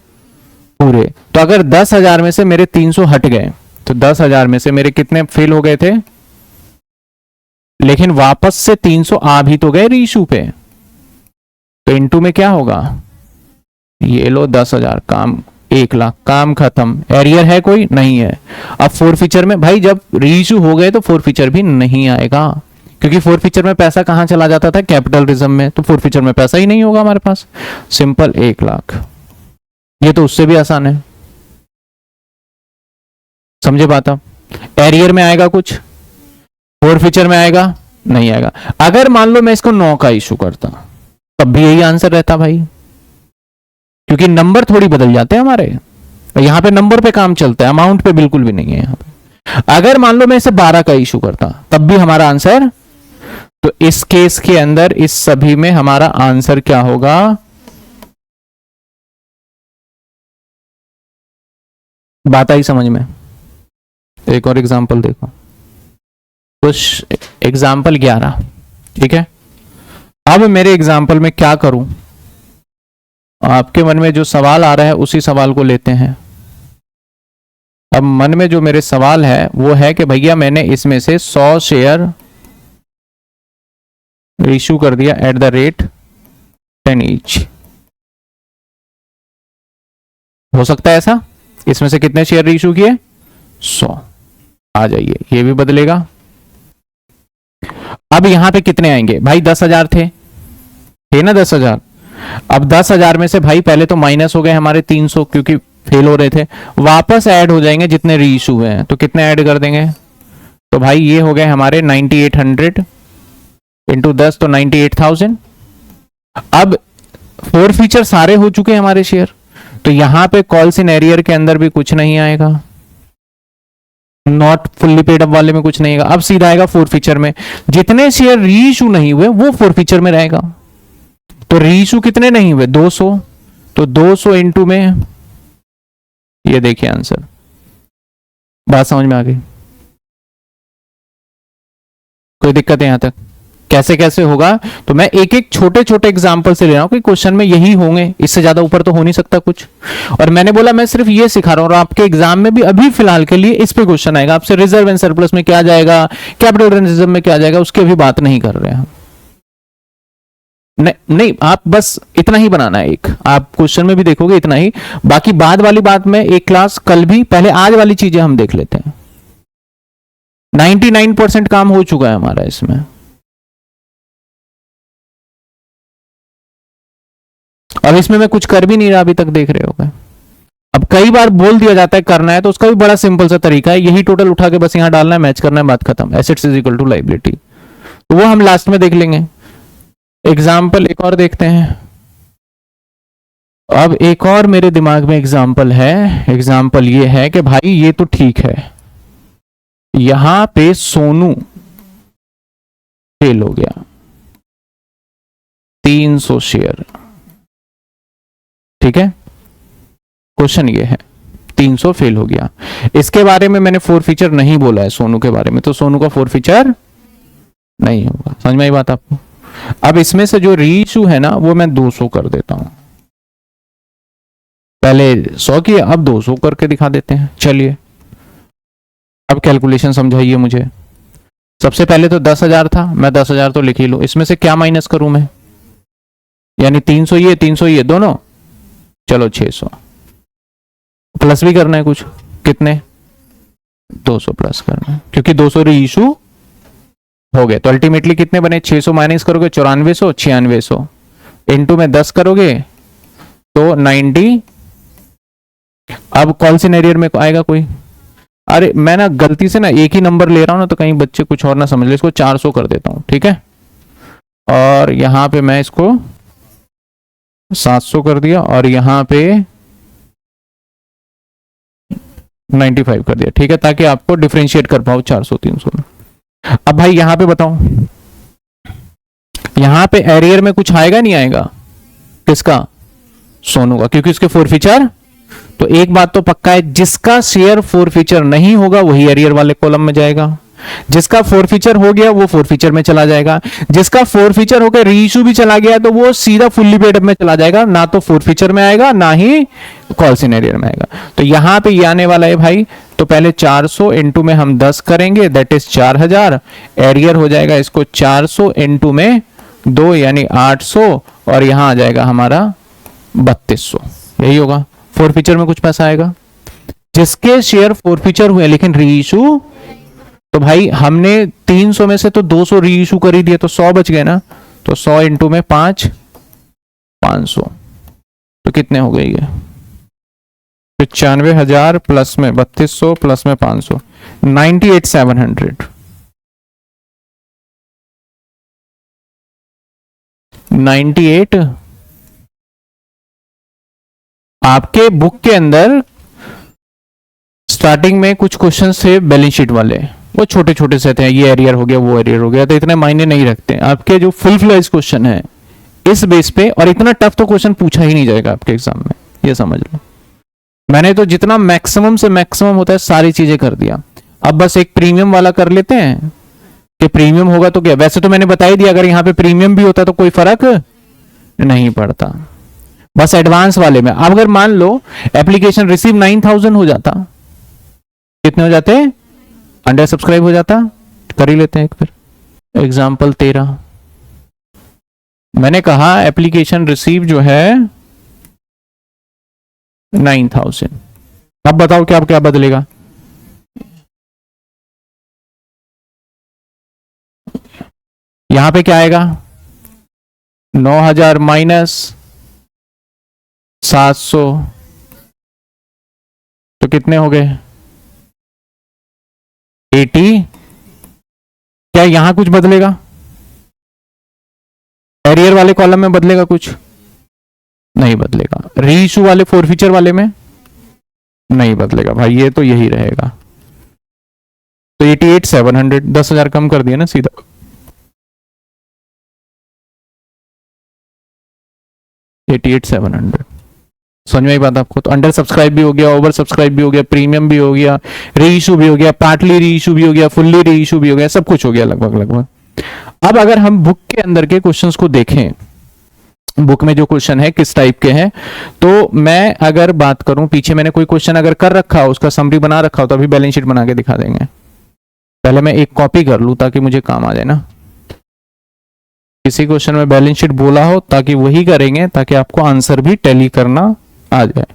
पूरे। तो अगर 10,000 में से मेरे 300 हट गए, तो 10,000 में से मेरे कितने फेल हो गए थे, लेकिन वापस से 300 आ भी तो गए रीइशू पे, तो इनटू में क्या होगा, ये लो 10,000, काम 1,00,000, काम खत्म। एरियर है कोई, नहीं है। अब फोर फीचर में भाई जब रीइशू हो गए तो फोर फीचर भी नहीं आएगा, क्योंकि फोर फीचर में पैसा कहां चला जाता था, कैपिटल रिजर्व में, तो फोर फीचर में पैसा ही नहीं होगा हमारे पास, सिंपल 1,00,000। ये तो उससे भी आसान है, समझे बात। अब एरियर में आएगा कुछ, फोर फीचर में आएगा, नहीं आएगा। अगर मान लो मैं इसको 9 का इशू करता, तब भी यही आंसर रहता भाई, क्योंकि नंबर थोड़ी बदल जाते हैं हमारे, यहां पे नंबर पे काम चलता है, अमाउंट पे बिल्कुल भी नहीं है यहां पे। अगर मान लो मैं इसे 12 का इशू करता, तब भी हमारा आंसर, तो इस केस के अंदर इस सभी में हमारा आंसर क्या होगा, बात आई समझ में। एक और एग्जांपल देखो, कुछ एग्जांपल 11, ठीक है। अब मेरे एग्जांपल में क्या करूं, आपके मन में जो सवाल आ रहा है उसी सवाल को लेते हैं। अब मन में जो मेरे सवाल है वो है कि भैया मैंने इसमें से 100 शेयर इशू कर दिया एट द रेट 10 ईच, हो सकता है ऐसा, इसमें से कितने शेयर इशू किए, 100, आ जाइए, ये भी बदलेगा। अब यहां पे कितने आएंगे भाई, 10,000 थे ना 10,000। अब 10,000 में से भाई पहले तो माइनस हो गए हमारे 300, क्योंकि फेल हो रहे थे, वापस ऐड हो जाएंगे जितने रीइशू हुए हैं, तो कितने ऐड कर देंगे, तो भाई ये हो गए हमारे 9800 इंटू 10, तो 98,000। अब फोर फीचर सारे हो चुके हैं हमारे शेयर, तो यहां पे कॉल्स इन एरियर के अंदर भी कुछ नहीं आएगा, नॉट फुल्ली पेड अप वाले में कुछ नहीं आएगा। अब सीधा आएगा फोर फीचर में, जितने शेयर रीइशू नहीं हुए वो फोर फीचर में रहेगा। तो रीइशू कितने नहीं हुए, 200, तो 200 इंटू में, ये देखिए आंसर, बात समझ में आ गई, कोई दिक्कत है यहां तक, कैसे कैसे होगा। तो मैं एक एक छोटे छोटे एग्जाम्पल से ले रहा हूं कि क्वेश्चन में यही होंगे, इससे ज्यादा ऊपर तो हो नहीं सकता कुछ। और मैंने बोला मैं सिर्फ ये सिखा रहा हूं, और आपके एग्जाम में भी अभी फिलहाल के लिए इस पे क्वेश्चन आएगा, आपसे रिजर्व एंड सरप्लस में क्या जाएगा, कैपिटल रिजर्व में क्या जाएगा, उसकी अभी बात नहीं कर रहे हैं हम। नहीं, आप बस इतना ही बनाना है, एक आप क्वेश्चन में भी देखोगे इतना ही, बाकी बाद वाली बात में एक क्लास कल भी, पहले आज वाली चीजें हम देख लेते हैं। 99% काम हो चुका है हमारा इसमें। अब इसमें मैं कुछ कर भी नहीं रहा, अभी तक देख रहे होगे। अब कई बार बोल दिया जाता है करना है, तो उसका भी बड़ा सिंपल सा तरीका है, यही टोटल उठा के बस यहां डालना है, मैच करना है, बात खत्म। Assets is equal to liability, तो वो हम लास्ट में देख लेंगे। एग्जाम्पल एक और देखते हैं। अब एक और मेरे दिमाग में एग्जाम्पल है, एग्जाम्पल ये है कि भाई ये तो ठीक है, यहां पे सोनू फेल हो गया, 300 शेयर, ठीक है। क्वेश्चन ये है 300 फेल हो गया, इसके बारे में मैंने फोर फीचर नहीं बोला है सोनू के बारे में, तो सोनू का फोर फीचर नहीं होगा, समझ में आई बात आपको। अब इसमें से जो रीइशू है ना वो मैं 200 कर देता हूं, पहले 100 किया, अब 200 करके दिखा देते हैं। चलिए अब कैलकुलेशन समझाइए मुझे। सबसे पहले तो 10,000 था, मैं 10,000 तो लिख ही लूं, इसमें से क्या माइनस करूं मैं, यानी 300 ये 300 ये दोनों, चलो 600, प्लस भी करना है कुछ, कितने 200 प्लस करना है क्योंकि 200 री इशू हो गए। तो अल्टीमेटली कितने बने, 600 माइनस करोगे 9400, 9600 इनटू में 10 करोगे तो 90। अब कॉल सिनेरियर में आएगा कोई, अरे मैं ना गलती से ना एक ही नंबर ले रहा हूं ना, तो कहीं बच्चे कुछ और ना समझ ले, इसको 400 कर देता हूं, ठीक है। और यहां पे मैं इसको 700 कर दिया और यहां पे 95 कर दिया, ठीक है, ताकि आपको डिफरेंशिएट कर पाओ 400 300 में। अब भाई यहां पे बताओ, यहां पे एरियर में कुछ आएगा नहीं आएगा, किसका, सोनू का, क्योंकि उसके फोर फीचर। तो एक बात तो पक्का है, जिसका शेयर फोर फीचर नहीं होगा वही एरियर वाले कॉलम में जाएगा, जिसका फोर फीचर हो गया वो फोर फीचर में चला जाएगा, जिसका फोर फीचर होकर रीइश्यू भी चला गया तो वो सीधा फुल्ली पेड में चला जाएगा, ना तो फोर फीचर में आएगा ना ही कॉल सिनेरियर में आएगा। तो यहां पे ये आने वाला है भाई, तो पहले 400 इंटू में हम 10 करेंगे, दैट इज 4000, एरियर हो जाएगा इसको 400 इंटू में 2 यानी 800, और यहां आ जाएगा हमारा 3200, यही होगा। फोर फीचर में कुछ पैसा आएगा, जिसके शेयर फोर फीचर हुए लेकिन रीइश्यू, तो भाई हमने 300 में से तो 200 रीइश्यू कर ही दिया, तो 100 बच गए ना, तो 100 इंटू में 5 500, तो कितने हो गए ये 95,000 प्लस में 3200 प्लस में 500, 98,700। 98 आपके बुक के अंदर स्टार्टिंग में कुछ क्वेश्चन थे बैलेंस शीट वाले, वो छोटे छोटे से थे, ये एरियर हो गया वो एरियर हो गया, तो इतने मायने नहीं रखते। आपके जो फुल फ्लेज क्वेश्चन है इस बेस पे, और इतना टफ तो क्वेश्चन पूछा ही नहीं जाएगा आपके एग्जाम में, ये समझ लो। मैंने तो जितना मैक्सिमम से मैक्सिमम होता है सारी चीजें कर दिया, अब बस एक प्रीमियम वाला कर लेते हैं कि प्रीमियम होगा तो क्या, वैसे तो मैंने बता ही दिया अगर यहाँ पे प्रीमियम भी होता तो कोई फर्क नहीं पड़ता, बस एडवांस वाले में। अब अगर मान लो एप्लीकेशन रिसीव 9000 हो जाता, कितने हो जाते, अंडर सब्सक्राइब हो जाता, कर ही लेते हैं एक फिर एग्जांपल 13। मैंने कहा एप्लीकेशन रिसीव जो है 9000, अब बताओ क्या क्या बदलेगा, यहां पे क्या आएगा, 9000 माइनस 700, तो कितने हो गए 80। क्या यहां कुछ बदलेगा, एरियर वाले कॉलम में बदलेगा कुछ, नहीं बदलेगा, रीइश्यू वाले फोर फीचर वाले में नहीं बदलेगा भाई, ये तो यही रहेगा। तो 88,700, 10,000 कम कर दिया ना सीधा, $88,700। समझ में आई बात आपको। तो अंडर सब्सक्राइब भी हो गया, ओवर सब्सक्राइब भी हो गया, प्रीमियम भी हो गया, रीइश्यू भी हो गया, पार्टली रीइश्यू भी हो गया, फुल्ली रीइश्यू भी हो गया, सब कुछ हो गया लगभग लगभग। अब अगर हम बुक के अंदर के क्वेश्चंस को देखें, बुक में जो क्वेश्चन है किस टाइप के हैं, तो मैं अगर बात करूं, पीछे मैंने कोई क्वेश्चन अगर कर रखा हो, उसका समरी बना रखा हो, तो अभी बैलेंस शीट बना के दिखा देंगे। पहले मैं एक कॉपी कर लूं ताकि मुझे काम आ जाए ना, किसी क्वेश्चन में बैलेंस शीट बोला हो ताकि वही करेंगे, ताकि आपको आंसर भी टैली करना आ जाए।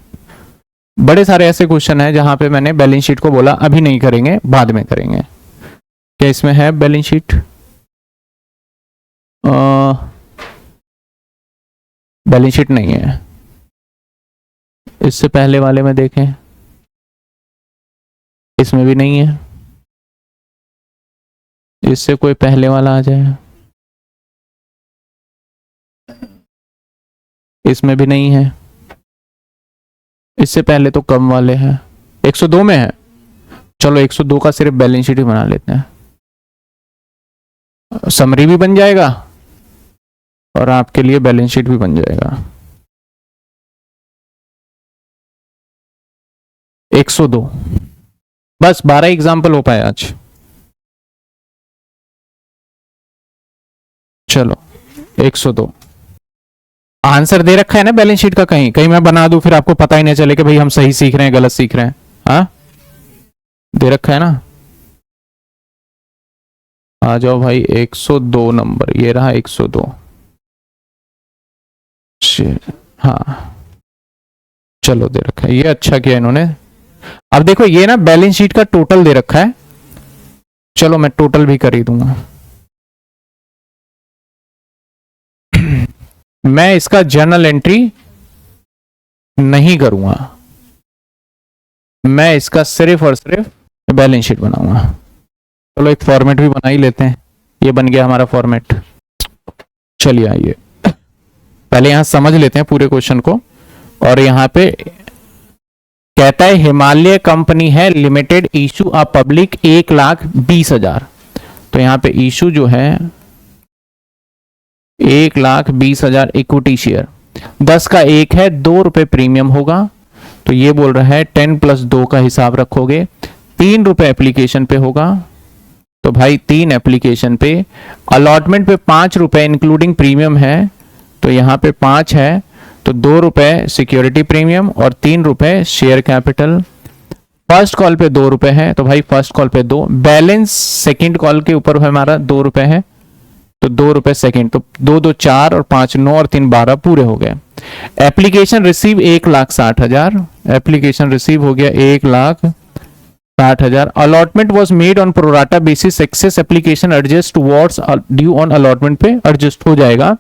बड़े सारे ऐसे क्वेश्चन हैं जहां पे मैंने बैलेंस शीट को बोला अभी नहीं करेंगे, बाद में करेंगे। क्या इसमें है बैलेंस शीट, बैलेंस शीट नहीं है, इससे पहले वाले में देखें, इसमें भी नहीं है, इससे कोई पहले वाला आ जाए, इसमें भी नहीं है, इससे पहले तो कम वाले हैं, 102 में है, चलो 102 का सिर्फ बैलेंस शीट ही बना लेते हैं, समरी भी बन जाएगा और आपके लिए बैलेंस शीट भी बन जाएगा। 102, बस 12 एग्जाम्पल हो पाए आज। चलो 102 आंसर दे रखा है ना बैलेंस शीट का, कहीं कहीं मैं बना दूं फिर आपको पता ही नहीं चले कि भाई हम सही सीख रहे हैं गलत सीख रहे हैं। हाँ दे रखा है ना, आ जाओ भाई 102 नंबर, ये रहा 102। हाँ चलो दे रखा है, ये अच्छा किया इन्होंने। अब देखो ये ना बैलेंस शीट का टोटल दे रखा है, चलो मैं टोटल भी कर ही दूंगा। मैं इसका जर्नल एंट्री नहीं करूंगा, मैं इसका सिर्फ और सिर्फ बैलेंस शीट बनाऊंगा। चलो एक फॉर्मेट भी बना ही लेते हैं, ये बन गया हमारा फॉर्मेट। चलिए आइए पहले यहां समझ लेते हैं पूरे क्वेश्चन को। और यहां पे कहता है हिमालय कंपनी है लिमिटेड इशू अ पब्लिक 1,20,000। तो यहां पे इशू जो है 1,20,000 इक्विटी शेयर, 10 का 1 है, 2 रुपए प्रीमियम होगा। तो ये बोल रहा है 10 + 2 का हिसाब रखोगे, 3 रुपए एप्लीकेशन पे होगा। तो भाई 3 एप्लीकेशन पे, अलॉटमेंट पे 5 रुपए इंक्लूडिंग प्रीमियम है, तो यहाँ पे 5 है, तो 2 रुपए सिक्योरिटी प्रीमियम और 3 रुपए शेयर कैपिटल। फर्स्ट कॉल पे 2 रुपए है, तो भाई फर्स्ट कॉल पे 2, बैलेंस सेकंड कॉल के ऊपर हमारा 2 रुपए है, तो 2 रुपए सेकंड, तो 2 2 4 और 5 9 और 3 12 पूरे हो गए। एप्लीकेशन रिसीव 1,60,000, एप्लीकेशन रिसीव हो गया 1,60,000। Allotment was made on pro rata basis, excess application adjust towards due on allotment पे एडजस्ट हो जाएगा।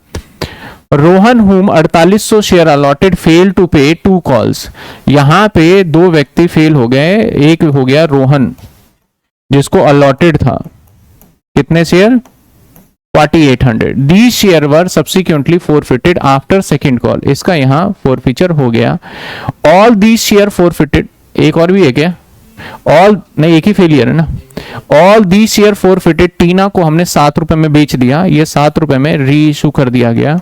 रोहन हुम 4800 शेयर अलॉटेड फेल टू पे 2 कॉल्स, यहां पे 2 व्यक्ति फेल हो गए, एक हो गया रोहन जिसको अलॉटेड था कितने शेयर 4800। दी शेयर वर subsequently forfeited after second call, इसका यहां फोरफीचर हो गया। ऑल दी शेयर फोरफिटेड, एक और भी है क्या, ऑल नहीं एक ही फेलियर है ना। ऑल दी शेयर फोरफिटेड, टीना को हमने 7 रुपए में बेच दिया, ये 7 रुपए में री इशू कर दिया गया।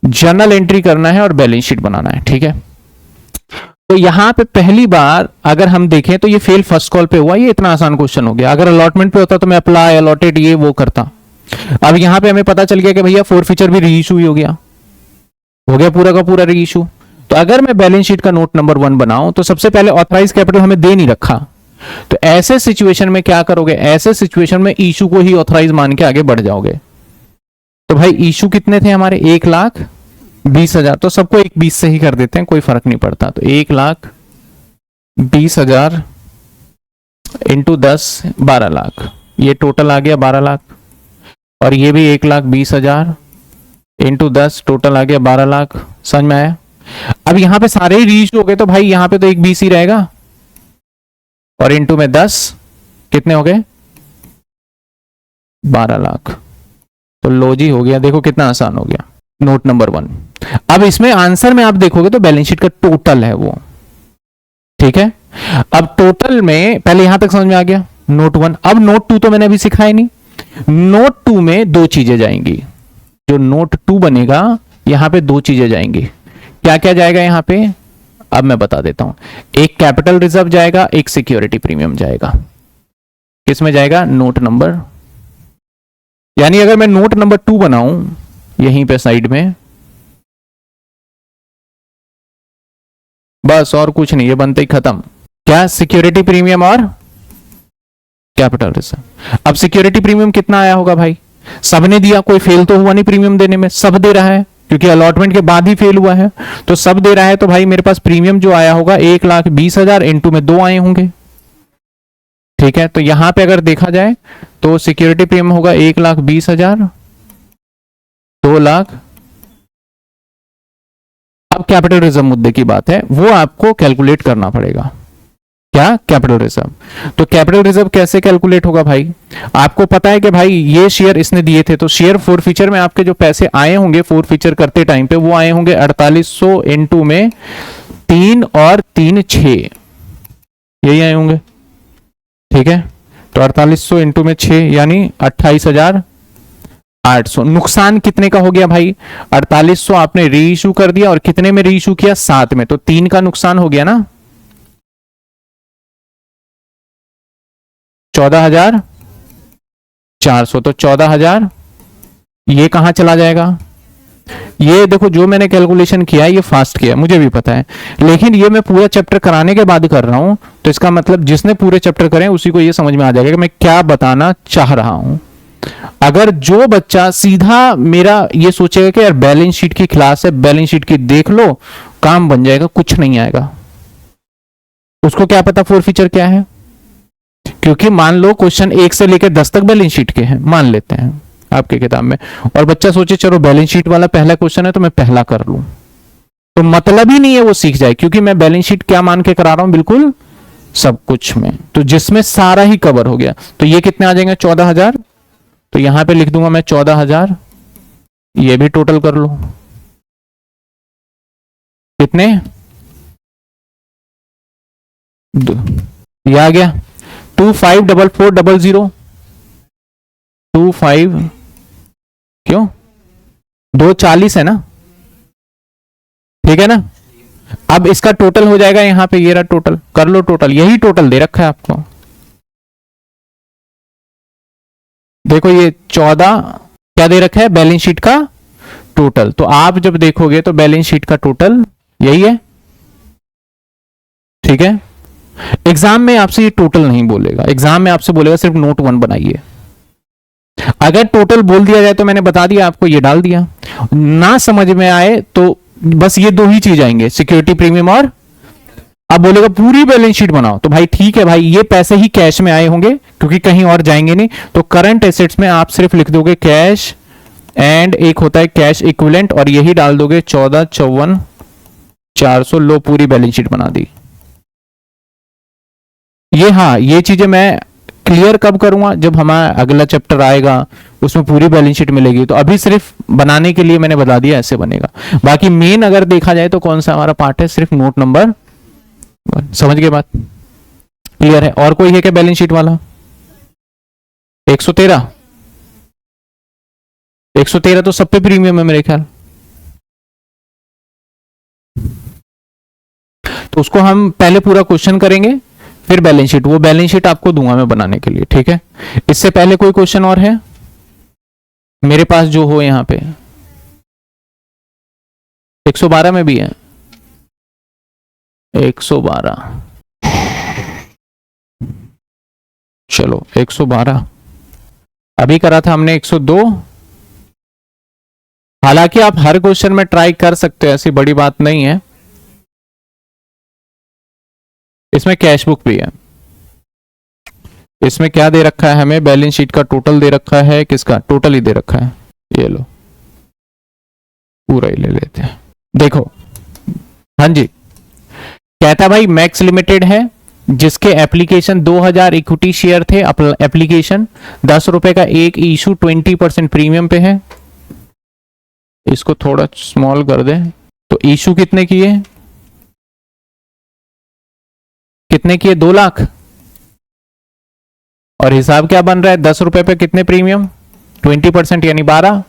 जर्नल एंट्री करना है और बैलेंस शीट बनाना है, ठीक है। तो यहां पे पहली बार अगर हम देखें तो ये फेल फर्स्ट कॉल पे हुआ, ये इतना आसान क्वेश्चन हो गया। अगर अलॉटमेंट पे होता तो मैं अप्लाई अलॉटेड ये वो करता। अब यहां पे हमें पता चल गया कि भैया फोरफीचर भी री इशू ही हो गया पूरा का पूरा री इशू। तो अगर मैं बैलेंस शीट का नोट नंबर 1 बनाऊं तो सबसे पहले ऑथराइज कैपिटल हमें दे नहीं रखा, तो ऐसे सिचुएशन में क्या करोगे, ऐसे सिचुएशन में इशू को ही ऑथराइज मान के आगे बढ़ जाओगे। तो भाई इशू कितने थे हमारे 1,20,000, तो सबको 1,20 से ही कर देते हैं, कोई फर्क नहीं पड़ता। तो 1,20,000 इंटू 10 12 लाख, ये टोटल आ गया 12 लाख। और ये भी 1,20,000 इंटू 10 टोटल आ गया 12 लाख। समझ में आया। अब यहां पे सारे ही रीच हो गए, तो भाई यहां पे तो 1,20 ही रहेगा, और इंटू में 10 कितने हो गए 12 लाख। तो लो जी हो गया, देखो कितना आसान हो गया नोट नंबर 1। अब इसमें आंसर में आप देखोगे तो बैलेंस शीट का टोटल है वो, ठीक है। अब टोटल में पहले यहां तक समझ में आ गया नोट 1। अब नोट 2 तो मैंने अभी सिखाया नहीं। नोट 2 में 2 चीजें जाएंगी, जो नोट 2 बनेगा यहां पे 2 चीजें जाएंगी। क्या क्या जाएगा यहां पे, अब मैं बता देता हूं। एक कैपिटल रिजर्व जाएगा, एक सिक्योरिटी प्रीमियम जाएगा। किसमें जाएगा, नोट नंबर, यानी अगर मैं नोट नंबर 2 बनाऊं यहीं पे साइड में, बस और कुछ नहीं, ये बनते ही खत्म। क्या, सिक्योरिटी प्रीमियम और कैपिटल रिजर्व। अब सिक्योरिटी प्रीमियम कितना आया होगा भाई, सबने दिया, कोई फेल तो हुआ नहीं प्रीमियम देने में, सब दे रहा है क्योंकि अलॉटमेंट के बाद ही फेल हुआ है, तो सब दे रहा है। तो भाई मेरे पास प्रीमियम जो आया होगा 1,20,000 इंटू में 2 आए होंगे, ठीक है। तो यहां पे अगर देखा जाए तो सिक्योरिटी प्रीमियम होगा 1,20,000 2 लाख। अब कैपिटल रिजर्व मुद्दे की बात है, वो आपको कैलकुलेट करना पड़ेगा। क्या, कैपिटल रिजर्व। तो कैपिटल रिजर्व कैसे कैलकुलेट होगा भाई, आपको पता है कि भाई ये शेयर इसने दिए थे, तो शेयर फोरफीचर में आपके जो पैसे आए होंगे फोरफीचर करते टाइम पे, वो आए होंगे 4800 इंटू में 3 और 3 6, यही आए होंगे, ठीक है। तो 4800 इंटू में 6 यानी 28,800। नुकसान कितने का हो गया भाई, 4800 आपने री इशू कर दिया, और कितने में री इशू किया, 7 में, तो 3 का नुकसान हो गया ना, 14,400। तो 14,000 ये कहां चला जाएगा, ये देखो जो मैंने कैलकुलेशन किया ये फास्ट किया, मुझे भी पता है, लेकिन ये मैं पूरा चैप्टर कराने के बाद कर रहा हूं, तो इसका मतलब जिसने पूरे चैप्टर करें उसी को ये समझ में आ जाएगा कि मैं क्या बताना चाह रहा हूं। अगर जो बच्चा सीधा मेरा ये सोचेगा कि यार बैलेंस शीट की क्लास है, बैलेंस शीट की देख लो, काम बन जाएगा, कुछ नहीं आएगा। उसको क्या पता फोर फीचर क्या है, क्योंकि मान लो क्वेश्चन 1 से लेकर 10 तक बैलेंस शीट के हैं, मान लेते हैं आपके किताब में, और बच्चा सोचे चलो बैलेंस शीट वाला पहला क्वेश्चन है तो मैं पहला कर लूं, तो मतलब ही नहीं है वो सीख जाए, क्योंकि मैं बैलेंस शीट क्या मान के करा रहा हूं, बिल्कुल सब कुछ में, तो जिसमें सारा ही कवर हो गया। तो ये कितने आ जाएंगे, 14,000। तो यहां पे लिख दूंगा मैं 14,000, ये भी टोटल कर लो, कितने, ये आ गया 254400, 25, क्यों 240 है ना, ठीक है ना। अब इसका टोटल हो जाएगा यहां पे, ये रहा टोटल, कर लो टोटल, यही टोटल दे रखा है आपको, देखो ये 14 क्या दे रखा है, बैलेंस शीट का टोटल। तो आप जब देखोगे तो बैलेंस शीट का टोटल यही है, ठीक है। एग्जाम में आपसे ये टोटल नहीं बोलेगा, एग्जाम में आपसे बोलेगा सिर्फ नोट 1 बनाइए। अगर टोटल बोल दिया जाए तो मैंने बता दिया आपको, ये डाल दिया, ना समझ में आए तो बस ये दो ही चीज आएंगे, सिक्योरिटी प्रीमियम और, अब बोलेगा पूरी बैलेंस शीट बनाओ, तो भाई ठीक है भाई, ये पैसे ही कैश में आए होंगे क्योंकि कहीं और जाएंगे नहीं, तो करंट एसेट्स में आप सिर्फ लिख दोगे कैश एंड एक होता है कैश इक्विवेलेंट, और यही डाल दोगे 14,54,400, लो पूरी बैलेंस शीट बना दी। ये हाँ, ये चीजें मैं क्लियर कब करूंगा, जब हमारा अगला चैप्टर आएगा उसमें पूरी बैलेंस शीट मिलेगी, तो अभी सिर्फ बनाने के लिए मैंने बता दिया ऐसे बनेगा। बाकी मेन अगर देखा जाए तो कौन सा हमारा पार्ट है, सिर्फ नोट नंबर 1। समझ गए बात, क्लियर है। और कोई है क्या बैलेंस शीट वाला, 113, 113 तो सब पे प्रीमियम है मेरे ख्याल, तो उसको हम पहले पूरा क्वेश्चन करेंगे फिर बैलेंस शीट, वो बैलेंस शीट आपको दूंगा मैं बनाने के लिए, ठीक है। इससे पहले कोई क्वेश्चन और है मेरे पास जो हो, यहां पे 112 में भी है, 112, चलो 112 अभी करा था हमने, 102। हालांकि आप हर क्वेश्चन में ट्राई कर सकते हो, ऐसी बड़ी बात नहीं है। इसमें कैश बुक भी है, इसमें क्या दे रखा है हमें, बैलेंस शीट का टोटल दे रखा है, किसका टोटल ही दे रखा है, ये लो पूरा ही ले लेते हैं। देखो हाँ जी, कहता भाई मैक्स लिमिटेड है जिसके एप्लीकेशन 2000 इक्विटी शेयर थे, एप्लीकेशन 10 रुपए का एक इशू 20% प्रीमियम पे है। इसको थोड़ा स्मॉल कर दे, तो इशू कितने किए, कितने किए, 2 लाख, और हिसाब क्या बन रहा है, 10 रुपए पे कितने प्रीमियम, 20% यानी 12,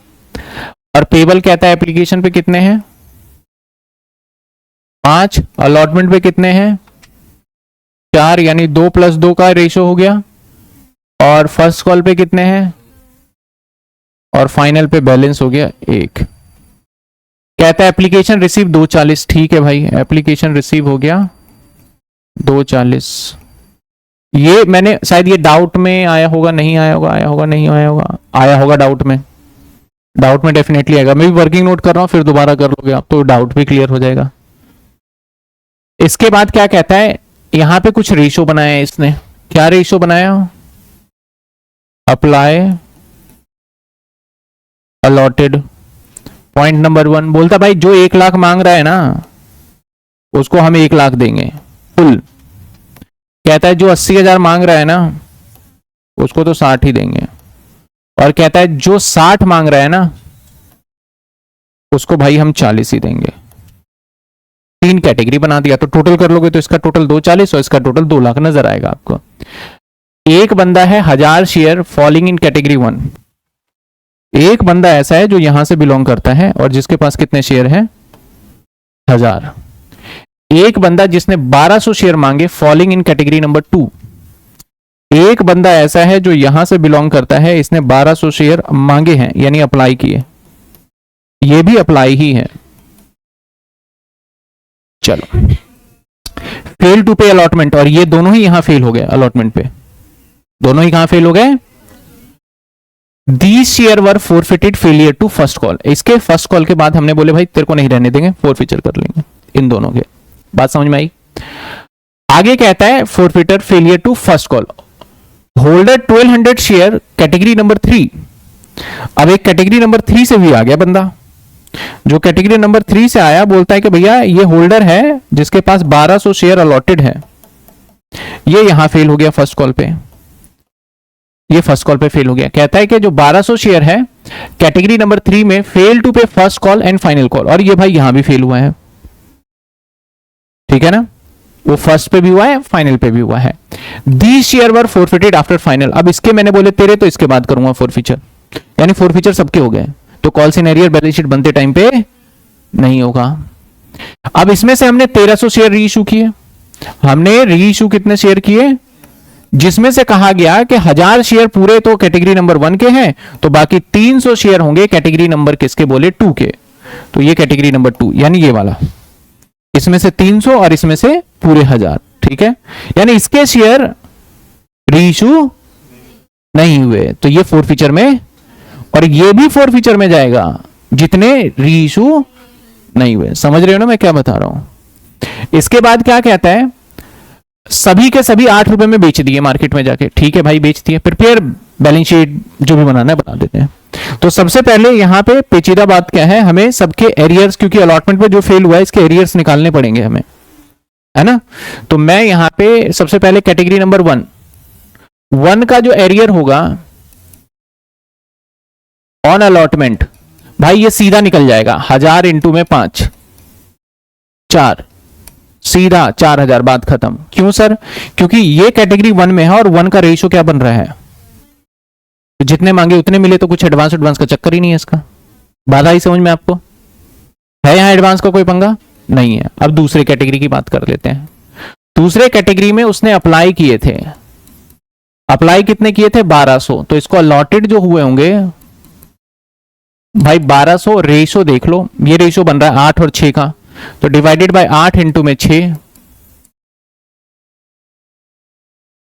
और पेबल कहता है एप्लीकेशन पे कितने हैं, 5, अलॉटमेंट पे कितने हैं, 4, यानी 2 + 2 का रेशो हो गया, और फर्स्ट कॉल पे कितने हैं, और फाइनल पे बैलेंस हो गया 1। कहता है एप्लीकेशन रिसीव 240, ठीक है भाई, एप्लीकेशन रिसीव हो गया 240। ये मैंने शायद ये डाउट में आया होगा, नहीं आया होगा, आया होगा नहीं आया होगा, आया होगा डाउट में, डाउट में डेफिनेटली आएगा। मैं भी वर्किंग नोट कर रहा हूं, फिर दोबारा कर लोगे आप तो डाउट भी क्लियर हो जाएगा। इसके बाद क्या कहता है, यहां पे कुछ रेशो बनाया है इसने, क्या रेशो बनाया, अप्लाई अलॉटेड, पॉइंट नंबर 1 बोलता भाई जो 1 लाख मांग रहा है ना उसको हम 1 लाख देंगे फुल। कहता है जो 80,000 मांग रहा है ना उसको तो 60 ही देंगे, और कहता है जो 60 मांग रहा है ना उसको भाई हम 40 ही देंगे। 3 कैटेगरी बना दिया, तो टोटल कर लोगे तो इसका टोटल 240 और इसका टोटल 2 लाख नजर आएगा आपको। एक बंदा है 1000 शेयर फॉलिंग इन कैटेगरी 1, एक बंदा ऐसा है जो यहां से बिलोंग करता है और जिसके पास कितने शेयर है, 1000। एक बंदा जिसने 1200 शेयर मांगे फॉलिंग इन कैटेगरी नंबर 2, एक बंदा ऐसा है जो यहां से बिलोंग करता है, इसने 1200 शेयर मांगे हैं यानी अप्लाई किए, ये भी अप्लाई ही है। चलो फेल टू पे अलॉटमेंट, और ये दोनों ही यहां फेल हो गए अलॉटमेंट पे, दोनों ही कहां फेल हो गए, these share were forfeited failure to first call. इसके फर्स्ट कॉल के बाद हमने बोले भाई तेरे को नहीं रहने देंगे, फोरफिचर कर लेंगे इन दोनों के। बात समझ में आई? आगे कहता है forfeiter failure to first call, holder 1200 share category number 3। अब एक कैटेगरी नंबर 3 से भी आ गया बंदा, जो कैटेगरी नंबर 3 से आया बोलता है कि भैया ये होल्डर है जिसके पास 1200 शेयर अलॉटेड है, ये यहां फेल हो गया फर्स्ट कॉल पे, ये फर्स्ट कॉल पे फेल हो गया। कहता है कि जो 1200 शेयर है कैटेगरी नंबर 3 में फेल टू पे first call and final call, और ये भाई यहां भी फेल हुआ है, ठीक है ना, वो फर्स्ट पे भी हुआ है फाइनल पे भी हुआ है। The share were forfeited after final. अब इसके मैंने बोले तेरे, तो इसके बाद करूंगा फोरफिचर, यानी फोरफिचर सबके हो गए, तो कॉल सिनेरियो बैलेंस शीट बनते टाइम पे नहीं होगा। अब इसमें से हमने 1300 शेयर री इशू किए, हमने री इशू कितने शेयर किए, जिसमें से कहा गया कि 1000 शेयर पूरे तो कैटेगरी नंबर 1 के हैं, तो बाकी 300 शेयर होंगे कैटेगरी नंबर किसके बोले 2 के, तो ये कैटेगरी नंबर 2 यानी ये वाला, इसमें से 300 और इसमें से पूरे 1000, ठीक है, यानी इसके शेयर री इशू नहीं हुए, तो ये फोरफिचर में, और ये भी फोरफिचर में जाएगा जितने री इशू नहीं हुए। समझ रहे हो ना मैं क्या बता रहा हूं? इसके बाद क्या कहता है, सभी के सभी 8 रुपए में बेच दिए मार्केट में जाके, ठीक है भाई बेच दिए, प्रिपेयर बैलेंस शीट जो भी बनाना है बना देते हैं। तो सबसे पहले यहां पे पेचीदा बात क्या है, हमें सबके एरियर्स, क्योंकि अलॉटमेंट पे जो फेल हुआ है इसके एरियर्स निकालने पड़ेंगे हमें, है ना। तो मैं यहां पे सबसे पहले कैटेगरी नंबर 1 का जो एरियर होगा ऑन अलॉटमेंट, भाई ये सीधा निकल जाएगा 1000 इंटू में 5 4, सीधा 4000, बात खत्म। क्यों सर? क्योंकि ये कैटेगरी 1 में है और 1 का रेशियो क्या बन रहा है, तो जितने मांगे उतने मिले, तो कुछ एडवांस का चक्कर ही नहीं है इसका। बात आई समझ में आपको? है यहां एडवांस का कोई पंगा नहीं है। अब दूसरे कैटेगरी की बात कर लेते हैं। दूसरे कैटेगरी में उसने अप्लाई किए थे, अप्लाई कितने किए थे 1200, तो इसको अलॉटेड जो हुए होंगे भाई 1200, रेशो देख लो, ये रेशो बन रहा है 8 और 6 का, तो डिवाइडेड बाय 8 इंटू में 6,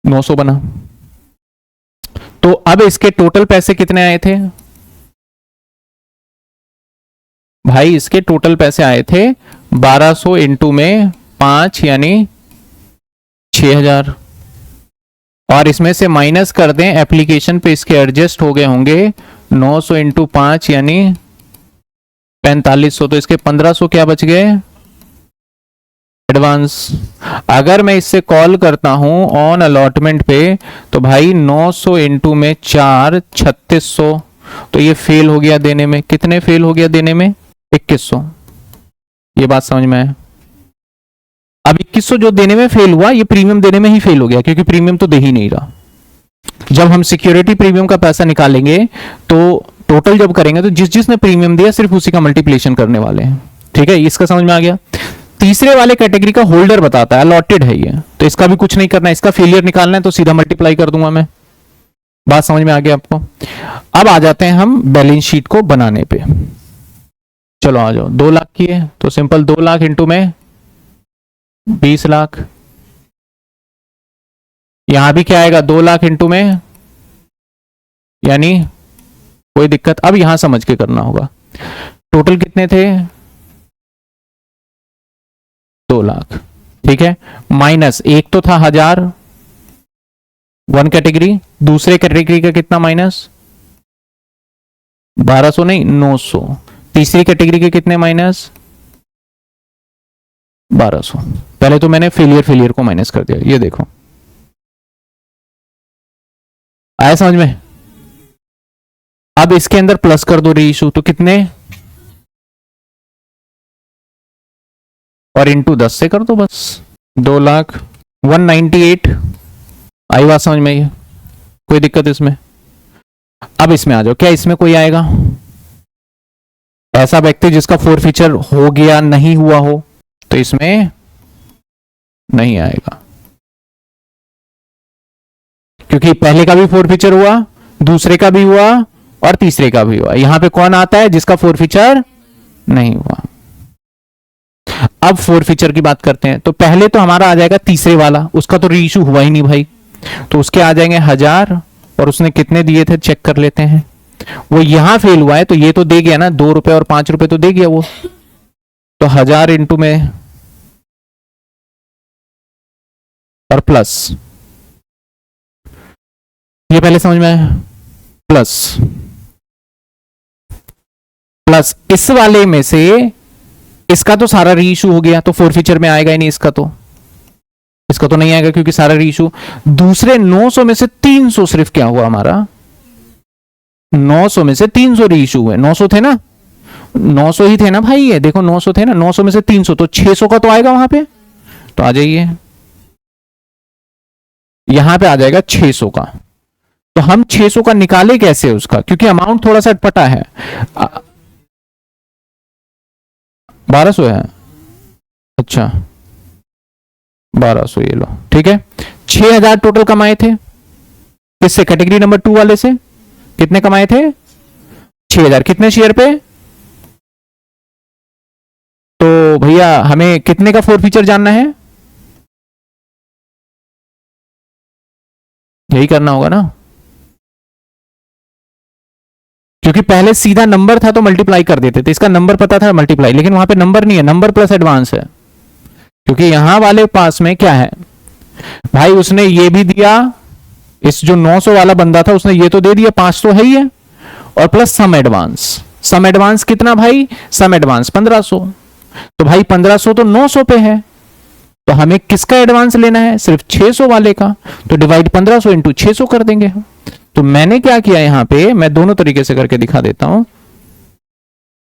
900 बना। तो अब इसके टोटल पैसे कितने आए थे भाई, इसके टोटल पैसे आए थे 1200 इंटू में 5 यानी 6000, और इसमें से माइनस कर दें एप्लीकेशन पे, इसके एडजस्ट हो गए होंगे 900 इंटू 5 यानी 4500, तो इसके 1500 क्या बच गए एडवांस। अगर मैं इससे कॉल करता हूं ऑन अलॉटमेंट पे, तो भाई 900 इंटू में 4 3600, तो ये फेल हो गया देने में। कितने फेल हो गया देने में 2100, ये बात समझ में आया? अब 2100 जो देने में फेल हुआ, ये प्रीमियम देने में ही फेल हो गया, क्योंकि प्रीमियम तो दे ही नहीं रहा। जब हम सिक्योरिटी प्रीमियम का पैसा निकालेंगे तो टोटल जब करेंगे तो जिसने प्रीमियम दिया सिर्फ उसी का मल्टीप्लिकेशन करने वाले हैं, ठीक है, इसका समझ में आ गया। तीसरे वाले कैटेगरी का होल्डर बताता है अलॉटेड है ये, तो इसका भी कुछ नहीं करना है, इसका फेलियर निकालना है तो सीधा मल्टीप्लाई कर दूंगा मैं। बात समझ में आ गया आपको? अब आ जाते हैं हम बैलेंस शीट को बनाने पे। चलो आ जाओ, 2 लाख की है तो सिंपल 2 लाख इंटू में 20 लाख, यहां भी क्या आएगा 2 लाख इंटू में, यानी कोई दिक्कत। अब यहां समझ के करना होगा, टोटल कितने थे 2 लाख, ठीक है, माइनस एक तो था 1000 1 कैटेगरी, दूसरे कैटेगरी का कितना माइनस 1200 नहीं 900, तीसरी कैटेगरी के कितने माइनस 1200। पहले तो मैंने फेलियर को माइनस कर दिया, ये देखो आया समझ में। अब इसके अंदर प्लस कर दो री इशू, तो कितने, और इंटू 10 से कर दो बस, 2,198,000। आई बात समझ में? ये कोई दिक्कत इसमें? अब इसमें आ जाओ, क्या इसमें कोई आएगा ऐसा व्यक्ति जिसका फोरफिचर हो गया नहीं हुआ हो, तो इसमें नहीं आएगा, क्योंकि पहले का भी फोरफिचर हुआ, दूसरे का भी हुआ और तीसरे का भी हुआ। यहां पे कौन आता है जिसका फोरफिचर नहीं हुआ। अब फोरफिचर की बात करते हैं, तो पहले तो हमारा आ जाएगा तीसरे वाला, उसका तो री इशू हुआ ही नहीं भाई, तो उसके आ जाएंगे 1000, और उसने कितने दिए थे चेक कर लेते हैं, वो यहां फेल हुआ है तो ये तो दे गया ना, 2 रुपए और 5 रुपए तो दे गया वो। तो 1000 इंटू में और प्लस, ये पहले समझ में आया, प्लस प्लस इस वाले में से इसका तो सारा री इशू हो गया, तो फोरफीचर में आएगा ही नहीं, इसका तो नहीं आएगा क्योंकि सारा री इशू। दूसरे 900 में से 300 सिर्फ क्या हुआ हमारा, 900 में से 300 री इशू हुए। 900 थे ना, 900 ही थे ना भाई, ये देखो 900 थे ना, 900 में से 300 तो 600 का तो आएगा वहां पे। तो आ जाइए, यहां पे आ जाएगा 600 का। तो हम 600 का निकाले कैसे उसका, क्योंकि अमाउंट थोड़ा सा अटपटा है। 1200 है, अच्छा 1200, ये लो ठीक है। 6000 टोटल कमाए थे किससे, कैटेगरी नंबर 2 वाले से। कितने कमाए थे, 6000, कितने शेयर पे। तो भैया हमें कितने का फोरफीचर जानना है, यही करना होगा ना, क्योंकि पहले सीधा नंबर था तो मल्टीप्लाई कर देते थे, इसका नंबर पता था मल्टीप्लाई, लेकिन वहां पे नंबर नहीं है, नंबर प्लस एडवांस है। क्योंकि यहां वाले पास में क्या है भाई, उसने ये भी दिया, इस जो 900 वाला बंदा था उसने ये तो दे दिया, 500 है ही है, और plus some advance. Some advance कितना भाई, सम एडवांस 1500। तो भाई 1500 तो 900 पे है, तो हमें किसका एडवांस लेना है, सिर्फ 600 वाले का। तो डिवाइड 1500 इंटू 600 कर देंगे। तो मैंने क्या किया यहां पे, मैं दोनों तरीके से करके दिखा देता हूं।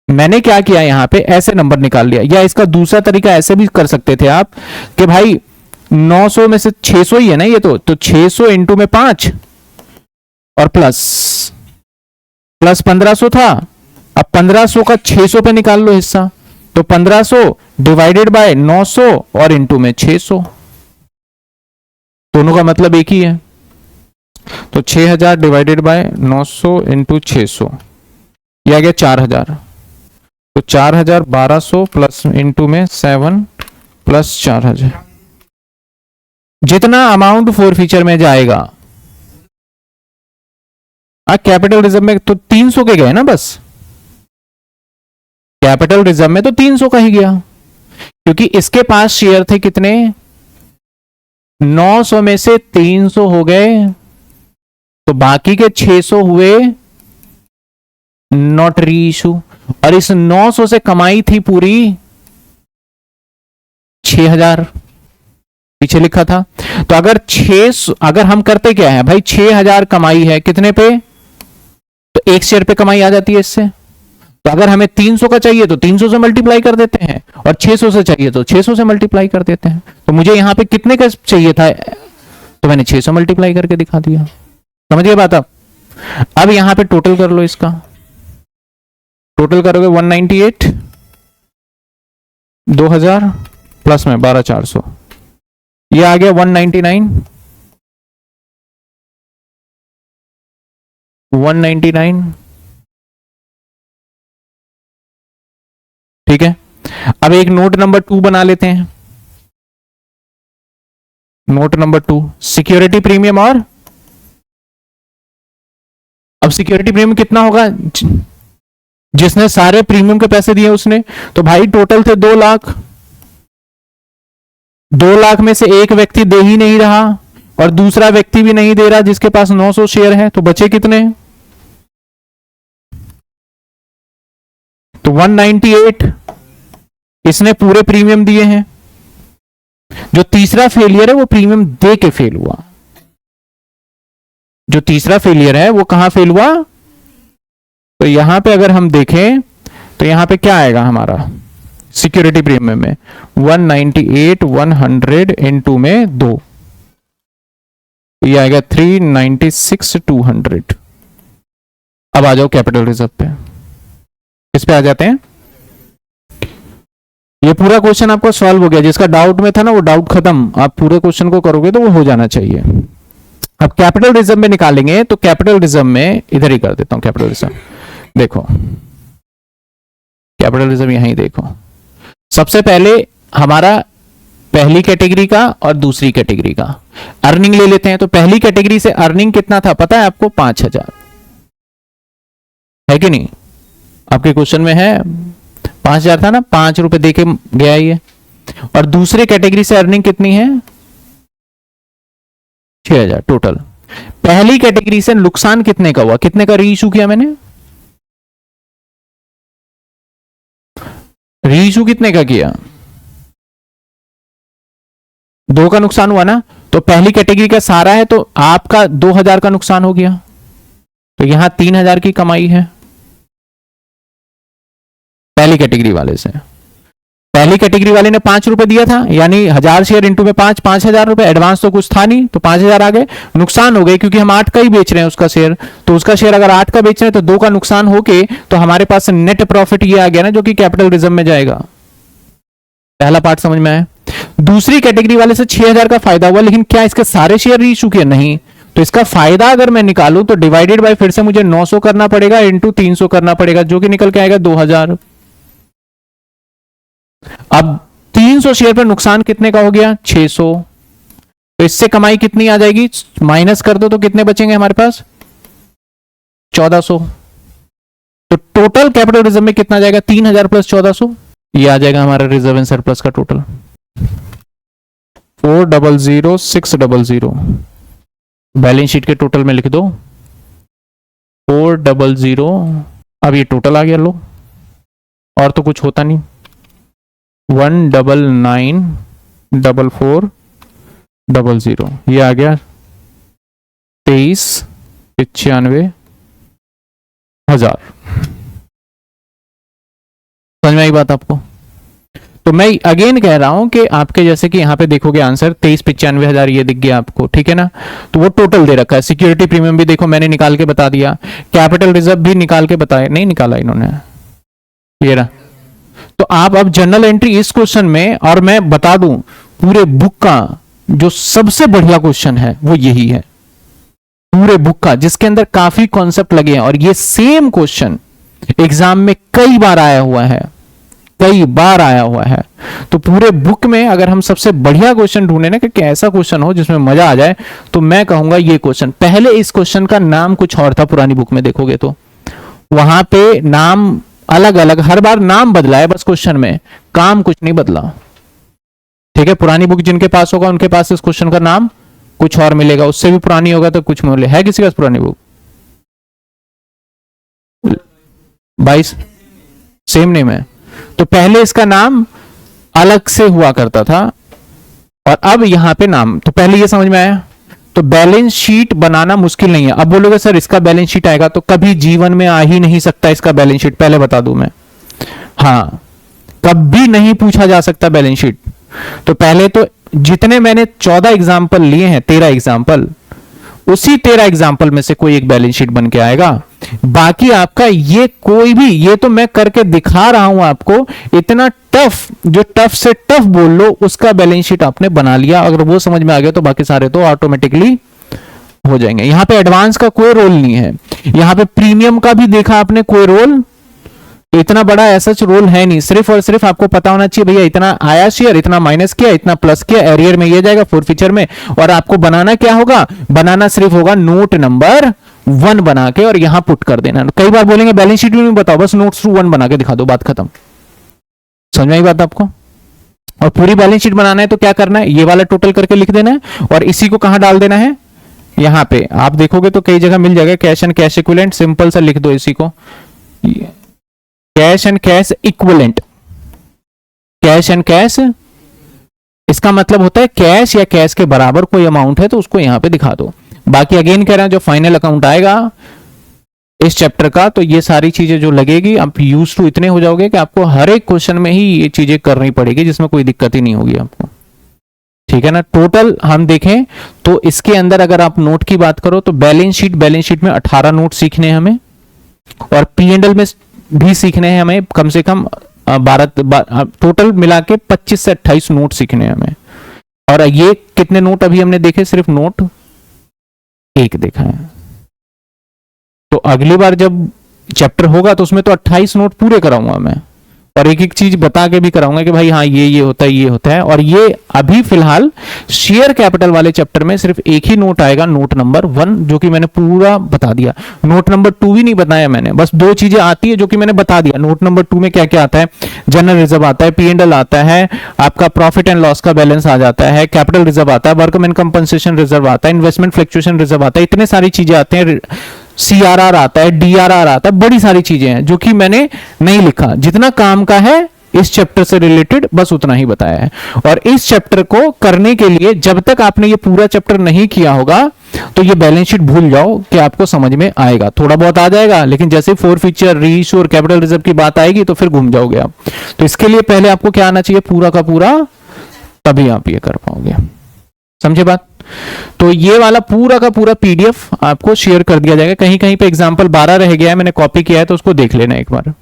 मैंने क्या किया यहां पे, ऐसे नंबर निकाल लिया, या इसका दूसरा तरीका ऐसे भी कर सकते थे आप कि भाई 900 में से 600 ही है ना ये, तो 600 इंटू में 5 और प्लस 1500 था। अब 1500 का 600 पे निकाल लो हिस्सा, तो 1500 डिवाइडेड बाय 900 और इंटू में 600, दोनों का मतलब एक ही है। तो 6000 डिवाइडेड बाय 900 इंटू 600, यह आ गया 4000। तो 4000 1200 प्लस इंटू में 7 प्लस 4000, जितना अमाउंट फोरफीचर में जाएगा। कैपिटल रिजर्व में तो 300 के गए ना, बस कैपिटल रिजर्व में तो 300 का ही गया, क्योंकि इसके पास शेयर थे कितने, 900 में से 300 हो गए, तो बाकी के 600 हुए नॉट री इशू। और इस 900 से कमाई थी पूरी 6000, पीछे लिखा था। तो अगर हम करते क्या है भाई, 6000 कमाई है कितने पे, तो एक शेयर पे कमाई आ जाती है इससे। तो अगर हमें 300 का चाहिए तो 300 से मल्टीप्लाई कर देते हैं, और 600 से चाहिए तो 600 से मल्टीप्लाई कर देते हैं। तो मुझे यहां पे कितने का चाहिए था, तो मैंने 600 मल्टीप्लाई करके दिखा दिया। समझिए बात आप। अब यहां पे टोटल कर लो, इसका टोटल करोगे 198, 2000 प्लस में 12400, ये आ गया 199, 199, ठीक है। अब एक नोट नंबर 2 बना लेते हैं। नोट नंबर 2, सिक्योरिटी प्रीमियम, और अब सिक्योरिटी प्रीमियम कितना होगा, जिसने सारे प्रीमियम के पैसे दिए उसने। तो भाई टोटल थे 2 लाख, 2 लाख में से एक व्यक्ति दे ही नहीं रहा और दूसरा व्यक्ति भी नहीं दे रहा जिसके पास 900 शेयर है, तो बचे कितने, तो 198 इसने पूरे प्रीमियम दिए हैं। जो तीसरा फेलियर है वो प्रीमियम दे के फेल हुआ, जो तीसरा फेलियर है वो कहां फेल हुआ, तो यहां पे अगर हम देखें तो यहां पे क्या आएगा हमारा सिक्योरिटी प्रीमियम में 198 100 इंटू में 2, तो ये आएगा 396 200। अब आ जाओ कैपिटल रिजर्व पे, इस पे आ जाते हैं। ये पूरा क्वेश्चन आपको सॉल्व हो गया, जिसका डाउट में था ना वो डाउट खत्म, आप पूरे क्वेश्चन को करोगे तो वो हो जाना चाहिए। अब कैपिटल रिजर्व में निकालेंगे, तो कैपिटल रिजर्व में इधर ही कर देता हूं। कैपिटल रिजर्व देखो, कैपिटल रिजर्व यहां ही देखो। सबसे पहले हमारा पहली कैटेगरी का और दूसरी कैटेगरी का अर्निंग ले लेते हैं। तो पहली कैटेगरी से अर्निंग कितना था पता है आपको, 5000। है कि नहीं? आपके क्वेश्चन में है 5,000 था ना, 5 रुपए दे के गया ये। और दूसरे कैटेगरी से अर्निंग कितनी है? 6,000 टोटल। पहली कैटेगरी से नुकसान कितने का हुआ? कितने का री इशू किया मैंने? री इशू कितने का किया? 2 का नुकसान हुआ ना। तो पहली कैटेगरी का सारा है तो आपका 2,000 का नुकसान हो गया, तो यहां 3,000 की कमाई है पहली कैटेगरी वाले से। पहली कैटेगरी वाले ने 5 रुपए दिया था, यानी 1,000 शेयर इंटू में 5,000 रुपए। एडवांस तो कुछ था नहीं, तो 5,000 आ गए। नुकसान हो गए क्योंकि हम 8 का ही बेच रहे हैं उसका शेयर, तो उसका शेयर अगर 8 का बेच रहे हैं तो 2 का नुकसान होके तो हमारे पास नेट प्रॉफिट ये आ गया ना, जो कि कैपिटल रिजर्व में जाएगा। पहला पार्ट समझ में आया। दूसरी कैटेगरी वाले से 6,000 का फायदा हुआ, लेकिन क्या इसके सारे शेयर री इशू किए? नहीं। तो इसका फायदा अगर मैं निकालूं तो डिवाइडेड बाय फिर से मुझे 900 करना पड़ेगा इंटू 300 करना पड़ेगा, जो कि निकल के आएगा 2,000। अब 300 शेयर पर नुकसान कितने का हो गया? 600। तो इससे कमाई कितनी आ जाएगी? माइनस कर दो तो कितने बचेंगे हमारे पास? 1,400। तो टोटल कैपिटल रिजर्व में कितना जाएगा? 3,000 प्लस 1,400। ये आ जाएगा हमारा रिजर्व एंड सरप्लस का टोटल 4,00,600। बैलेंस शीट के टोटल में लिख दो 4,00,। अब ये टोटल आ गया, लो। और तो कुछ होता नहीं। 1,99,4,4,00। ये आ गया 23,95,000। समझ में आई बात आपको? तो मैं अगेन कह रहा हूं कि आपके जैसे कि यहां पे देखोगे आंसर 23,95,000 ये दिख गया आपको, ठीक है ना। तो वो टोटल दे रखा है। सिक्योरिटी प्रीमियम भी देखो मैंने निकाल के बता दिया, कैपिटल रिजर्व भी निकाल के बताया, नहीं निकाला इन्होंने, ये रहा। तो आप अब जनरल एंट्री इस क्वेश्चन में, और मैं बता दूं पूरे बुक का जो सबसे बढ़िया क्वेश्चन है वो यही है, पूरे बुक का, जिसके अंदर काफी कॉन्सेप्ट लगे हैं। और ये सेम क्वेश्चन एग्जाम में कई बार आया हुआ है, कई बार आया हुआ है। तो पूरे बुक में अगर हम सबसे बढ़िया क्वेश्चन ढूंढे ना कि ऐसा क्वेश्चन हो जिसमें मजा आ जाए, तो मैं कहूंगा ये क्वेश्चन। पहले इस क्वेश्चन का नाम कुछ और था, पुरानी बुक में देखोगे तो वहां पे नाम अलग अलग, हर बार नाम बदला है बस, क्वेश्चन में काम कुछ नहीं बदला, ठीक है। पुरानी बुक जिनके पास होगा उनके पास इस क्वेश्चन का नाम कुछ और मिलेगा, उससे भी पुरानी होगा तो कुछ मिले। है किसी के पास पुरानी बुक? 22 सेम नेम है। तो पहले इसका नाम अलग से हुआ करता था और अब यहां पे नाम, तो पहले ये समझ में आया। तो बैलेंस शीट बनाना मुश्किल नहीं है। अब बोलोगे सर इसका बैलेंस शीट आएगा, तो कभी जीवन में आ ही नहीं सकता इसका बैलेंस शीट, पहले बता दूं मैं। हाँ, कभी नहीं पूछा जा सकता बैलेंस शीट। तो पहले तो जितने मैंने 14 एग्जाम्पल लिए हैं, 13 एग्जाम्पल, उसी 13 एग्जाम्पल में से कोई एक बैलेंस शीट बन के आएगा। बाकी आपका ये कोई भी, ये तो मैं करके दिखा रहा हूं आपको, इतना टफ, जो टफ से टफ बोल लो उसका बैलेंस शीट आपने बना लिया। अगर वो समझ में आ गया तो बाकी सारे तो ऑटोमेटिकली हो जाएंगे। यहां पे एडवांस का कोई रोल नहीं है, यहां पे प्रीमियम का भी देखा आपने, कोई रोल, तो इतना बड़ा ऐसा रोल है नहीं। सिर्फ और सिर्फ आपको पता होना चाहिए भैया इतना आया शेयर, इतना माइनस किया, इतना प्लस किया, एरियर में ये जाएगा, फोरफीचर में। और आपको बनाना क्या होगा? बनाना सिर्फ होगा नोट नंबर 1 बना के और यहां पुट कर देना। कई बार बोलेंगे बैलेंस शीट में नहीं बताओ, बस नोट्स टू 1 बना के दिखा दो, बात खत्म। समझ में आई बात आपको? और पूरी बैलेंस शीट बनाना है तो क्या करना है? ये वाला टोटल करके लिख देना है और इसी को कहां डाल देना है? यहां पे आप देखोगे तो कई जगह मिल जाएगा, cash and cash equivalent, simple सा लिख दो इसी को, cash and cash equivalent. Cash and cash, इसका मतलब होता है कैश या कैश के बराबर कोई अमाउंट है तो उसको यहां पे दिखा दो। बाकी अगेन कह रहे हैं जो फाइनल अकाउंट आएगा इस चैप्टर का, तो ये सारी चीजें जो लगेगी, आप यूज टू इतने हो जाओगे कि आपको हर एक क्वेश्चन में ही ये चीजें करनी पड़ेगी, जिसमें कोई दिक्कत ही नहीं होगी आपको, ठीक है ना। टोटल हम देखें तो इसके अंदर अगर आप नोट की बात करो तो बैलेंस शीट में 18 नोट सीखने हैं हमें, और P&L में भी सीखने हैं हमें कम से कम 12, टोटल मिला के 25 से 28 नोट सीखने हैं हमें। और ये कितने नोट अभी हमने देखे? सिर्फ नोट 1 देखा है। तो अगली बार जब चैप्टर होगा तो उसमें तो 28 नोट पूरे कराऊंगा मैं, और एक एक चीज बता के भी कराऊंगा कि भाई हाँ ये होता है, ये होता है। और ये अभी फिलहाल शेयर कैपिटल वाले चैप्टर में सिर्फ एक ही नोट आएगा, नोट नंबर 1, जो कि मैंने पूरा बता दिया। नोट नंबर 2 भी नहीं बताया मैंने, बस 2 चीजें आती है जो कि मैंने बता दिया। नोट नंबर 2 में क्या क्या आता है, जनरल रिजर्व आता है, P&L आता है, आपका प्रॉफिट एंड लॉस का बैलेंस आ जाता है, कैपिटल रिजर्व आता है, वर्कमैन कंपनसेशन रिजर्व आता है, इन्वेस्टमेंट फ्लक्चुएशन रिजर्व आता है, इतने सारी चीजें आते हैं, CRR आता है, DRR आता है, बड़ी सारी चीजें हैं जो कि मैंने नहीं लिखा। जितना काम का है इस चैप्टर से रिलेटेड बस उतना ही बताया है। और इस चैप्टर को करने के लिए जब तक आपने ये पूरा चैप्टर नहीं किया होगा तो ये बैलेंस शीट भूल जाओ कि आपको समझ में आएगा। थोड़ा बहुत आ जाएगा, लेकिन जैसे फोर फीचर, रीइश्यू और कैपिटल रिजर्व की बात आएगी तो फिर घूम जाओगे आप। तो इसके लिए पहले आपको क्या आना चाहिए, पूरा का पूरा, तभी आप ये कर पाओगे। समझे बात? तो ये वाला पूरा का पूरा PDF आपको शेयर कर दिया जाएगा। कहीं कहीं पे एग्जांपल 12 रह गया है, मैंने कॉपी किया है, तो उसको देख लेना एक बार।